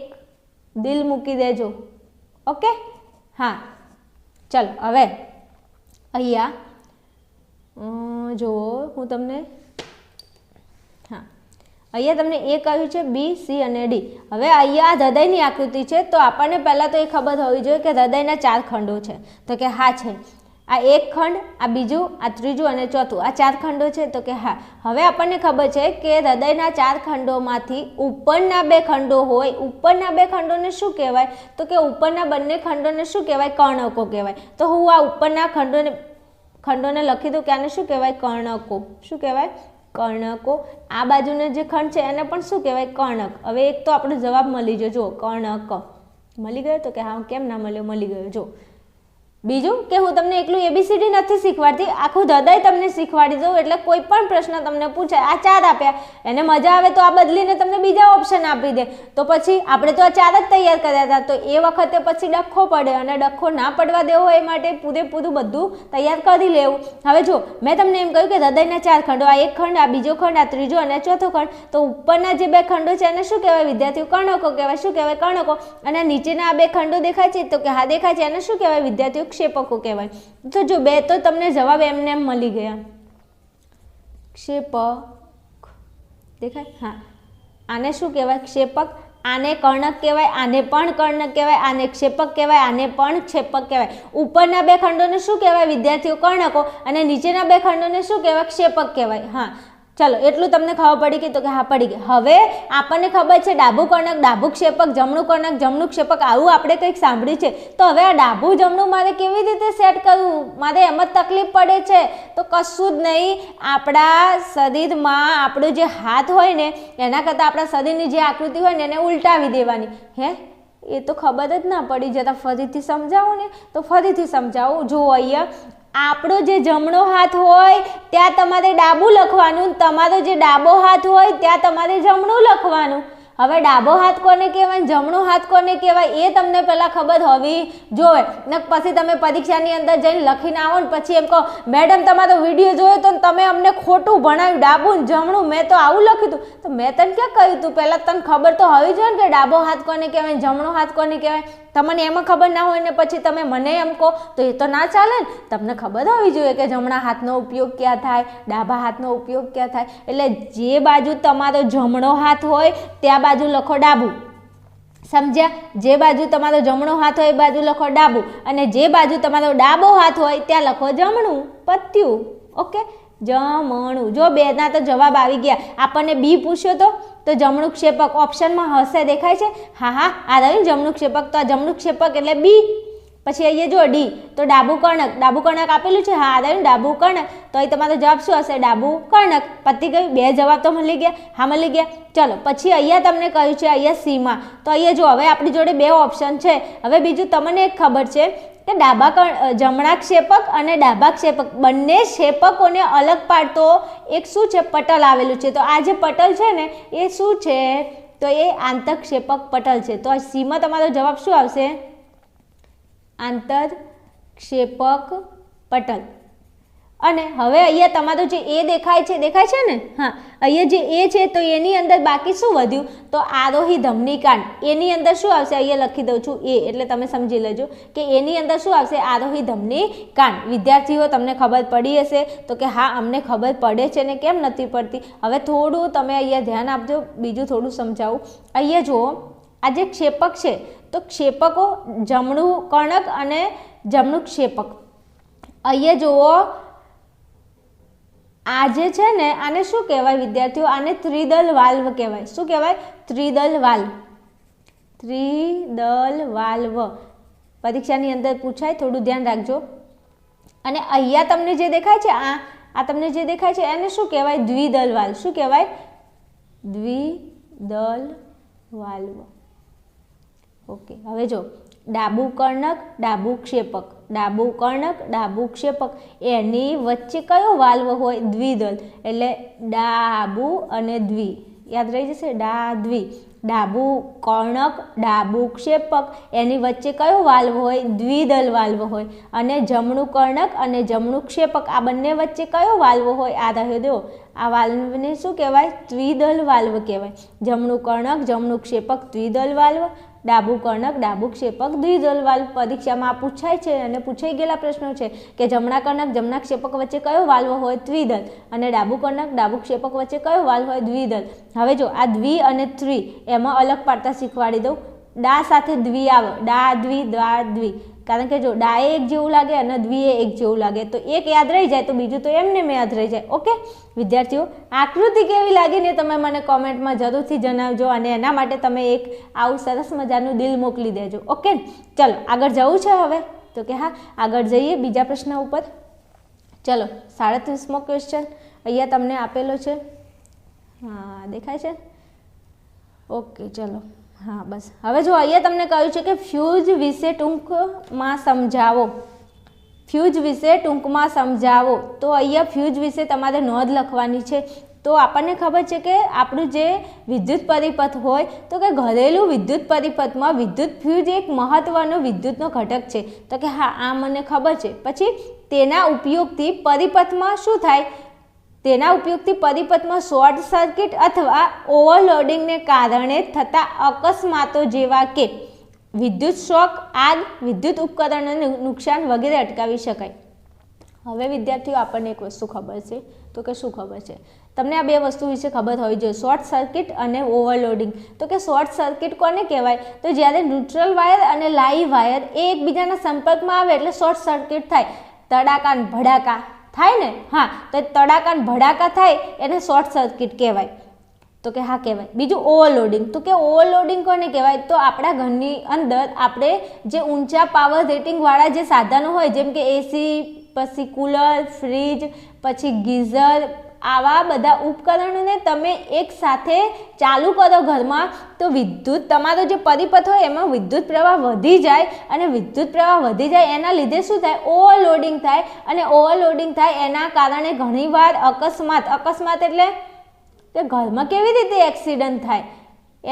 દિલ મૂકી દેજો. ઓકે, હા ચલો હવે અહીંયા જુઓ હું તમને, હા અહીંયા તમને એ કહ્યું છે B, C અને D. હવે અહીંયા હૃદયની આકૃતિ છે તો આપણને પહેલાં તો એ ખબર હોવી જોઈએ કે હૃદયના 4 ખંડો છે. તો કે હા છે. આ એક ખંડ, આ બીજું, આ ત્રીજું અને ચોથું, આ 4 ખંડો છે. તો કે હા. હવે આપણને ખબર છે કે હૃદયના 4 ખંડોમાંથી ઉપરના 2 ખંડો હોય. ઉપરના 2 ખંડોને શું કહેવાય? તો કે ઉપરના બંને ખંડોને શું કહેવાય? કર્ણકો કહેવાય. તો હું આ ઉપરના ખંડોને લખી દઉં કે આને શું કહેવાય? કર્ણકો. શું કહેવાય? કર્ણકો. આ બાજુનો જે ખંડ છે એને પણ શું કહેવાય? કર્ણક. હવે એક તો આપણો જવાબ મળી ગયો. જો કર્ણક મળી ગયો. તો કે હા કેમ ના મળ્યો? મળી ગયો. જો બીજું કે હું તમને એકલું ABCD નથી શીખવાડતી, આખું હૃદય તમને શીખવાડી દઉં. એટલે કોઈ પણ પ્રશ્ન તમને પૂછાય, આ 4 આપ્યા, એને મજા આવે તો આ બદલીને તમને બીજા ઓપ્શન આપી દે. તો પછી આપણે તો આ 4 જ તૈયાર કર્યા હતા. તો એ વખતે પછી ડખો પડે અને ડખો ના પડવા દેવો એ માટે પૂરેપૂરું બધું તૈયાર કરી લેવું. હવે જો મેં તમને એમ કહ્યું કે હૃદયના 4 ખંડો, આ એક ખંડ, આ બીજો ખંડ, આ ત્રીજો અને ચોથો ખંડ. તો ઉપરના જે 2 ખંડો છે એને શું કહેવાય વિદ્યાર્થીઓ? કર્ણકો કહેવાય. શું કહેવાય? કર્ણકો. અને નીચેના આ 2 ખંડો દેખાય છે તો કે હા દેખાય છે. એને શું કહેવાય વિદ્યાર્થીઓ? ક્ષેપકો કહેવાય. તો જો 2 તો તમને જવાબ એમને એમ મળી ગયા. ક્ષેપક દેખાય? હા, આને શું કહેવાય? ક્ષેપક. આને કર્ણક કહેવાય, આને પણ કર્ણક કહેવાય, આને ક્ષેપક કહેવાય, આને પણ ક્ષેપક કહેવાય. ઉપરના 2 ખંડોને શું કહેવાય વિદ્યાર્થીઓ? કર્ણકો. અને નીચેના 2 ખંડોને શું કહેવાય? ક્ષેપક કહેવાય. હા ચલો એટલું તમને ખબર પડી ગઈ? તો કે હા પડી ગઈ. હવે આપણને ખબર છે ડાબું કર્ણક, ડાબું ક્ષેપક, જમણું કર્ણક, જમણું ક્ષેપક, આવું આપણે કંઈક સાંભળ્યું છે. તો હવે આ ડાબું જમણું મારે કેવી રીતે સેટ કરવું? મારે એમ જ તકલીફ પડે છે. તો કશું જ નહીં, આપણા શરીરમાં આપણો જે હાથ હોય ને એના કરતાં આપણા શરીરની જે આકૃતિ હોય ને એને ઉલટાવી દેવાની. હે એ તો ખબર જ ના પડી. જરા ફરીથી સમજાવું ને તો ફરીથી સમજાવું. જુઓ અહીંયા આપણો જે જમણો હાથ હોય ત્યાં તમારે ડાબું લખવાનું, તમારો જે ડાબો હાથ હોય ત્યાં તમારે જમણું લખવાનું. હવે ડાબો હાથ કોને કહેવાય, જમણો હાથ કોને કહેવાય એ તમને પહેલાં ખબર હોવી જોઈએ. ને પછી તમે પરીક્ષાની અંદર જઈને લખીને આવો ને પછી એમ કહો મેડમ તમારો વિડીયો જોયો તો તમે અમને ખોટું ભણાવ્યું, ડાબું ને જમણું મેં તો આવું લખ્યું હતું. તો મેં તને ક્યાં કહ્યું હતું? પહેલાં તને ખબર તો હોવી જોઈએ ને કે ડાબો હાથ કોને કહેવાય, જમણો હાથ કોને કહેવાય. તમને એમાં ખબર ના હોય ને પછી તમે મને એમ કહો તો એ તો ના ચાલે ને. તમને ખબર હોવી જોઈએ કે જમણા હાથનો ઉપયોગ ક્યાં થાય, ડાબા હાથનો ઉપયોગ ક્યાં થાય. એટલે જે બાજુ તમારો જમણો હાથ હોય ત્યાં બાજુ લખો ડાબું. સમજ્યા? જે બાજુ તમારો જમણો હાથ હોય એ બાજુ લખો ડાબું અને જે બાજુ તમારો ડાબો હાથ હોય ત્યાં લખો જમણું. પત્યું. ઓકે, જમણું. જો બેના તો જવાબ આવી ગયા. આપણને બી પૂછ્યો તો જમણું ક્ષેપક ઓપ્શનમાં હશે, દેખાય છે? હા આ રહ્યું જમણું ક્ષેપક. તો આ જમણું ક્ષેપક એટલે બી. પછી અહીંયા જો ડી, તો ડાબું કર્ણક આપેલું છે. હા આ રહ્યું ડાબું કર્ણક. તો અહીં તમારો જવાબ શું હશે? ડાબું કર્ણક. પતી ગયું. 2 જવાબ તો મળી ગયા. હા મળી ગયા. ચલો પછી અહીંયા તમને કહ્યું છે અહીંયા સીમાં. તો અહીંયા જો હવે આપણી જોડે 2 ઓપ્શન છે. હવે બીજું તમને એક ખબર છે કે જમણા ક્ષેપક અને ડાબા ક્ષેપક બંને ક્ષેપકોને અલગ પાડતો એક શું છે? પટલ આવેલું છે. તો આ જે પટલ છે ને એ શું છે? તો એ આંતરક્ષેપક પટલ છે. તો આ સીમાં તમારો જવાબ શું આવશે? આંતરક્ષેપક પટલ. અને હવે અહીંયા તમારો જે એ દેખાય છે ને, હા અહીંયા જે એ છે તો એની અંદર બાકી શું વધ્યું? તો આરોહી ધમનીકાંડ. એની અંદર શું આવશે? અહીંયા લખી દઉં છું એ, એટલે તમે સમજી લેજો કે એની અંદર શું આવશે? આરોહી ધમનીકાંડ. વિદ્યાર્થીઓ તમને ખબર પડી હશે તો કે હા અમને ખબર પડે છે ને કેમ નથી પડતી. હવે થોડું તમે અહીંયા ધ્યાન આપજો, બીજું થોડું સમજાવું. અહીંયા જુઓ આ જે ક્ષેપક છે તો ક્ષેપકો જમણું કર્ણક અને જમણું ક્ષેપક. અહીંયા જુઓ આ જે છે ને આને શું કહેવાય વિદ્યાર્થીઓ? આને ત્રિદલ વાલ્વ કહેવાય. શું કહેવાય? ત્રિદલ વાલ્વ. ત્રિદલ વાલ્વ પરીક્ષાની અંદર પૂછાય, થોડું ધ્યાન રાખજો. અને અહીંયા તમને જે દેખાય છે આ તમને જે દેખાય છે એને શું કહેવાય? દ્વિદલ વાલ્વ. શું કહેવાય? દ્વિદલ વાલ્વ. ઓકે હવે જો ડાબું કર્ણક ડાબું ક્ષેપક, ડાબું કર્ણક ડાબું ક્ષેપક, એની વચ્ચે કયો વાલ્વ હોય? દ્વિદલ. એટલે ડાબું અને દ્વિ, યાદ રહી જશે. દ્વિ. ડાબું કર્ણક ડાબું ક્ષેપક, એની વચ્ચે કયો વાલ્વ હોય? દ્વિદલ વાલ્વ હોય. અને જમણું કર્ણક અને જમણું ક્ષેપક આ બંને વચ્ચે કયો વાલ્વ હોય? આ રહ્યો દો. આ વાલ્વને શું કહેવાય? દ્વિદલ વાલ્વ કહેવાય. જમણું કર્ણક જમણું ક્ષેપક દ્વિદલ વાલ્વ, ડાબું કર્ણક ડાબું ક્ષેપક દ્વિદલ વાલ્વ. પરીક્ષામાં આ પૂછાય છે અને પૂછાઈ ગયેલા પ્રશ્નો છે કે જમણા કર્ણક જમણા ક્ષેપક વચ્ચે કયો વાલ્વ હોય? દ્વિદલ. અને ડાબું કર્ણક ડાબું ક્ષેપક વચ્ચે કયો વાલ્વ હોય? દ્વિદલ. હવે જો આ દ્વિ અને ત્રિ એમાં અલગ પાડતા શીખવાડી દઉં. ડા સાથે દ્વિ આવે. દ્વિ. કારણ કે જો ડા એ એક જેવું લાગે અને દ્વિ એ એક જેવું લાગે, તો એક યાદ રહી જાય તો બીજું તો એમને યાદ રહી જાય. ઓકે વિદ્યાર્થીઓ, આકૃતિ કેવી લાગી ને તમે મને કોમેન્ટમાં જરૂરથી જણાવજો. અને એના માટે તમે એક આવું સરસ મજાનું દિલ મોકલી દેજો. ઓકે ચલો આગળ જવું છે હવે? તો કે હા આગળ જઈએ બીજા પ્રશ્ન ઉપર. ચલો 37મો ક્વેશ્ચન અહીંયા તમને આપેલો છે. હા દેખાય છે? ઓકે ચલો હા બસ. હવે જો અહીંયા તમને કહ્યું છે કે ફ્યુઝ વિશે ટૂંકમાં સમજાવો. ફ્યુઝ વિશે ટૂંકમાં સમજાવો. તો અહીંયા ફ્યુઝ વિશે તમારે નોંધ લખવાની છે. તો આપણને ખબર છે કે આપણું જે વિદ્યુત પરિપથ હોય તો કે ઘરેલું વિદ્યુત પરિપથમાં વિદ્યુત ફ્યુઝ એક મહત્વનો વિદ્યુતનો ઘટક છે. તો કે હા આ મને ખબર છે. પછી તેના ઉપયોગથી પરિપથમાં શું થાય? તેના ઉપયોગથી પરિપથમાં શોર્ટ સર્કિટ અથવા ઓવરલોડિંગને કારણે થતા અકસ્માતો જેવા કે વિદ્યુત શોક, આગ, વિદ્યુત ઉપકરણોને નુકસાન વગેરે અટકાવી શકાય. હવે વિદ્યાર્થીઓ આપણને એક વસ્તુ ખબર છે. તો કે શું ખબર છે? તમને આ 2 વસ્તુ વિશે ખબર હોવી જોઈએ, શોર્ટ સર્કિટ અને ઓવરલોડિંગ. તો કે શોર્ટ સર્કિટ કોને કહેવાય? તો જ્યારે ન્યુટ્રલ વાયર અને લાઈવ વાયર એ એકબીજાના સંપર્કમાં આવે એટલે શોર્ટ સર્કિટ થાય. તડાકા ને ભડાકા થાય ને, હા તો તડાકા ને ભડાકા થાય એને શોર્ટ સર્કિટ કહેવાય. તો કે હા કહેવાય. બીજું ઓવરલોડિંગ. તો કે ઓવરલોડિંગ કોને કહેવાય? તો આપણા ઘરની અંદર આપણે જે ઊંચા પાવર રેટિંગવાળા જે સાધનો હોય જેમ કે એસી, પછી કુલર, ફ્રીજ, પછી ગીઝર, આવા બધા ઉપકરણોને તમે એક સાથે ચાલુ કરો ઘરમાં તો વિદ્યુત તમારો જે પરિપથ હોય એમાં વિદ્યુત પ્રવાહ વધી જાય. અને વિદ્યુત પ્રવાહ વધી જાય એના લીધે શું થાય? ઓવરલોડિંગ થાય. અને ઓવરલોડિંગ થાય એના કારણે ઘણીવાર અકસ્માત એટલે કે ઘરમાં કેવી રીતે એક્સિડન્ટ થાય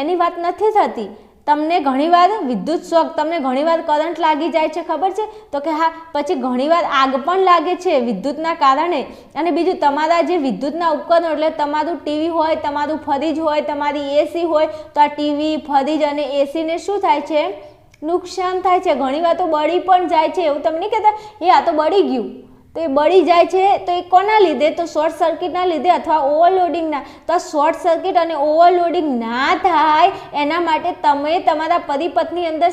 એની વાત નથી થતી. તમને ઘણીવાર વિદ્યુત શોક, તમને ઘણીવાર કરંટ લાગી જાય છે, ખબર છે? તો કે હા. પછી ઘણીવાર આગ પણ લાગે છે વિદ્યુતના કારણે. અને બીજું તમારા જે વિદ્યુતના ઉપકરણો એટલે તમારું ટીવી હોય, તમારું ફ્રીજ હોય, તમારી એસી હોય, તો આ ટીવી, ફ્રીજ અને એસીને શું થાય છે? નુકસાન થાય છે. ઘણીવાર તો બળી પણ જાય છે. એવું તમને કહેતા એ આ તો બળી ગયું, તો એ બળી જાય છે. તો એ કોના લીધે? તો શોર્ટ સર્કિટના લીધે અથવા ઓવરલોડિંગના. તો શોર્ટ સર્કિટ અને ઓવરલોડિંગ ના થાય એના માટે તમે તમારા પરિપથની અંદર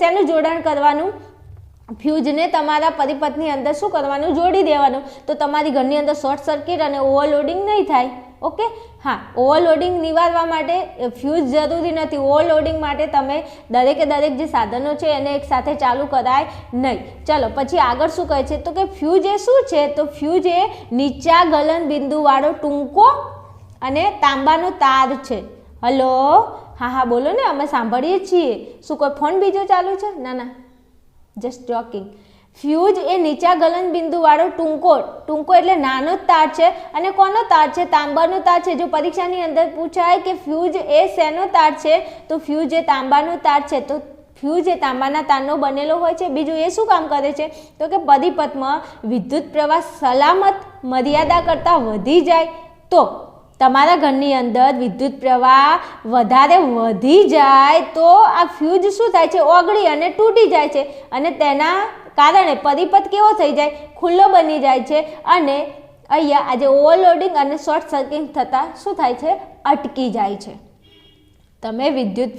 શેનું જોડાણ કરવાનું? ફ્યુઝને તમારા પરિપથની અંદર શું કરવાનું, જોડી દેવાનું, તો તમારી ઘરની અંદર શોર્ટ સર્કિટ અને ઓવરલોડિંગ નહીં થાય. ઓકે, હા, ઓવરલોડિંગ નિવારવા માટે ફ્યુઝ જરૂરી નથી. ઓવરલોડિંગ માટે તમે દરેકે દરેક જે સાધનો છે એને એકસાથે ચાલુ કરાય નહીં. ચલો પછી આગળ શું કહે છે, તો કે ફ્યુઝ એ શું છે, તો ફ્યુઝ એ નીચા ગલન બિંદુવાળો ટૂંકો અને તાંબાનો તાર છે. હલો, હા બોલો ને, અમે સાંભળીએ છીએ. શું કોઈ ફોન બીજો ચાલુ છે? ના, જસ્ટ જોકિંગ. ફ્યુઝ એ નીચા ગલન બિંદુવાળો ટૂંકો એટલે નાનો જ તાર છે. અને કોનો તાર છે? તાંબાનો તાર છે. જો પરીક્ષાની અંદર પૂછાય કે ફ્યુઝ એ શેનો તાર છે, તો ફ્યુઝ એ તાંબાનો તાર છે. તો ફ્યુઝ એ તાંબાના તારનો બનેલો હોય છે. બીજું એ શું કામ કરે છે, તો કે પરિપથમાં વિદ્યુત પ્રવાહ સલામત મર્યાદા કરતાં વધી જાય તો તમારા ઘરની અંદર વિદ્યુત પ્રવાહ વધારે વધી જાય તો આ ફ્યુઝ શું થાય છે, ઓગળી અને તૂટી જાય છે. અને તેના કારણે પરિપથ કેવો થઈ જાય, ખુલ્લો બની જાય છે. અને અહીંયા આજે ઓવરલોડિંગ અને શોર્ટ સર્કિટ થતાં શું થાય છે, અટકી જાય છે. તમે વિદ્યુત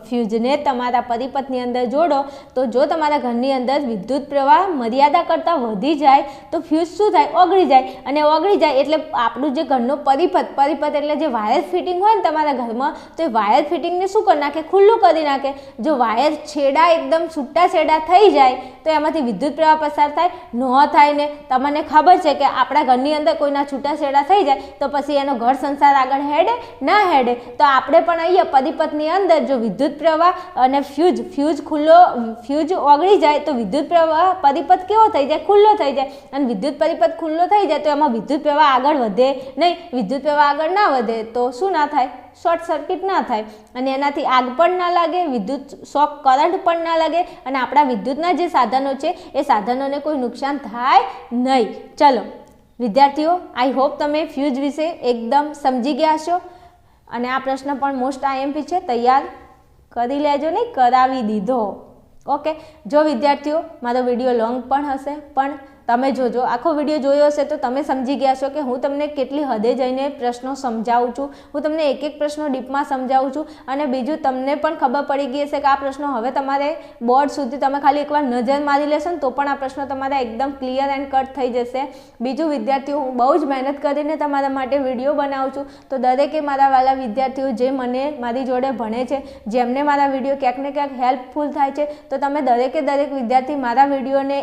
ફ્યુઝને તમારા પરિપથની અંદર જોડો તો જો તમારા ઘરની અંદર વિદ્યુત પ્રવાહ મર્યાદા કરતાં વધી જાય તો ફ્યુઝ શું થાય, ઓગળી જાય. અને ઓગળી જાય એટલે આપણું જે ઘરનો પરિપથ એટલે જે વાયર ફિટિંગ હોય ને તમારા ઘરમાં, તો એ વાયર ફિટિંગને શું કરી નાખે, ખુલ્લું કરી નાખે. જો વાયર છેડા એકદમ છૂટા છેડા થઈ જાય તો એમાંથી વિદ્યુત પ્રવાહ પસાર થાય, ન થાય ને. તમને ખબર છે કે આપણા ઘરની અંદર કોઈના છૂટા છેડા થઈ જાય તો પછી એનો ઘર સંસાર આગળ હેડે ના હેડે. તો આપણે પણ અહીંયા પરિપથની અંદર જો વિદ્યુત પ્રવાહ અને ફ્યુઝ ઓગળી જાય તો વિદ્યુત પ્રવાહ પરિપથ કેવો થઈ જાય, ખુલ્લો થઈ જાય. અને વિદ્યુત પરિપથ ખુલ્લો થઈ જાય તો એમાં વિદ્યુત પ્રવાહ આગળ વધે નહીં. વિદ્યુત પ્રવાહ આગળ ના વધે તો શું ના થાય, શોર્ટ સર્કિટ ના થાય. અને એનાથી આગ પણ ના લાગે, વિદ્યુત શોક કરંટ પણ ના લાગે. અને આપણા વિદ્યુતના જે સાધનો છે એ સાધનોને કોઈ નુકસાન થાય નહીં. ચલો વિદ્યાર્થીઓ, આઈ હોપ તમે ફ્યુઝ વિશે એકદમ સમજી ગયા છો. અને આ પ્રશ્ન પણ મોસ્ટ આઈએમપી છે, તૈયાર કરી લેજો, નહીં કરાવી દીધો. ઓકે, જો વિદ્યાર્થીઓ મારો વિડીયો લોંગ પણ હશે પણ તમે જોજો, આખો વિડીયો જોયો હશે તો તમે સમજી ગયા છો કે હું તમને કેટલી હદે જઈને પ્રશ્નો સમજાવું છું. હું તમને એક એક પ્રશ્નો ડીપમાં સમજાવું છું. અને બીજું તમને પણ ખબર પડી ગઈ હશે કે આ પ્રશ્નો હવે તમારે બોર્ડ સુધી તમે ખાલી એકવાર નજર મારી લેશો ને તો પણ આ પ્રશ્નો તમારા એકદમ ક્લિયર એન્ડ કટ થઈ જશે. બીજું વિદ્યાર્થીઓ, હું બહુ જ મહેનત કરીને તમારા માટે વિડીયો બનાવું છું. તો દરેકે મારા વાલા વિદ્યાર્થીઓ જે મને મારી જોડે ભણે છે, જેમને મારા વિડીયો ક્યાંક ને ક્યાંક હેલ્પફુલ થાય છે, તો તમે દરેકે દરેક વિદ્યાર્થી મારા વિડીયોને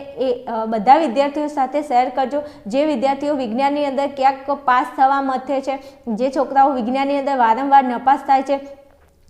બધા વિદ્યાર્થીઓ સાથે શેર કરજો. જે વિદ્યાર્થીઓ વિજ્ઞાનની અંદર ક્યાંક પાસ થવા મથે છે, જે છોકરાઓ વિજ્ઞાનની અંદર વારંવાર નપાસ થાય છે,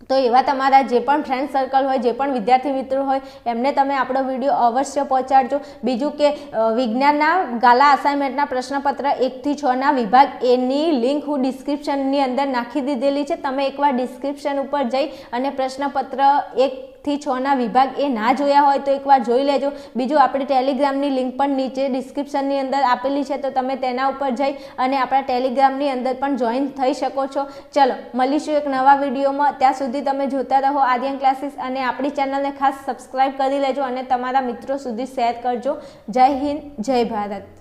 તો એવા તમારા જે પણ ફ્રેન્ડ સર્કલ હોય, જે પણ વિદ્યાર્થી મિત્રો હોય, એમને તમે આપણો વિડીયો અવશ્ય પહોંચાડજો. બીજું કે વિજ્ઞાનના ગાલા અસાઇનમેન્ટના પ્રશ્નપત્ર 1 થી 6 ના વિભાગ એની લિંક હું ડિસ્ક્રિપ્શનની અંદર નાખી દીધેલી છે. તમે એકવાર ડિસ્ક્રિપ્શન ઉપર જઈ અને પ્રશ્નપત્ર 1 થી 6 ના વિભાગ એ ના જોયા હોય તો એકવાર જોઈ લેજો. બીજું આપણી ટેલિગ્રામની લિંક પણ નીચે ડિસ્ક્રિપ્શનની અંદર આપેલી છે, તો તમે તેના ઉપર જઈ અને આપણા ટેલિગ્રામની અંદર પણ જોઈન થઈ શકો છો. ચલો મળીશું એક નવા વિડીયોમાં. ત્યાં સુધી તમે જોતા રહો આર્યન ક્લાસીસ અને આપણી ચેનલને ખાસ સબસ્ક્રાઈબ કરી લેજો અને તમારા મિત્રો સુધી શેર કરજો. જય હિન્દ, જય ભારત.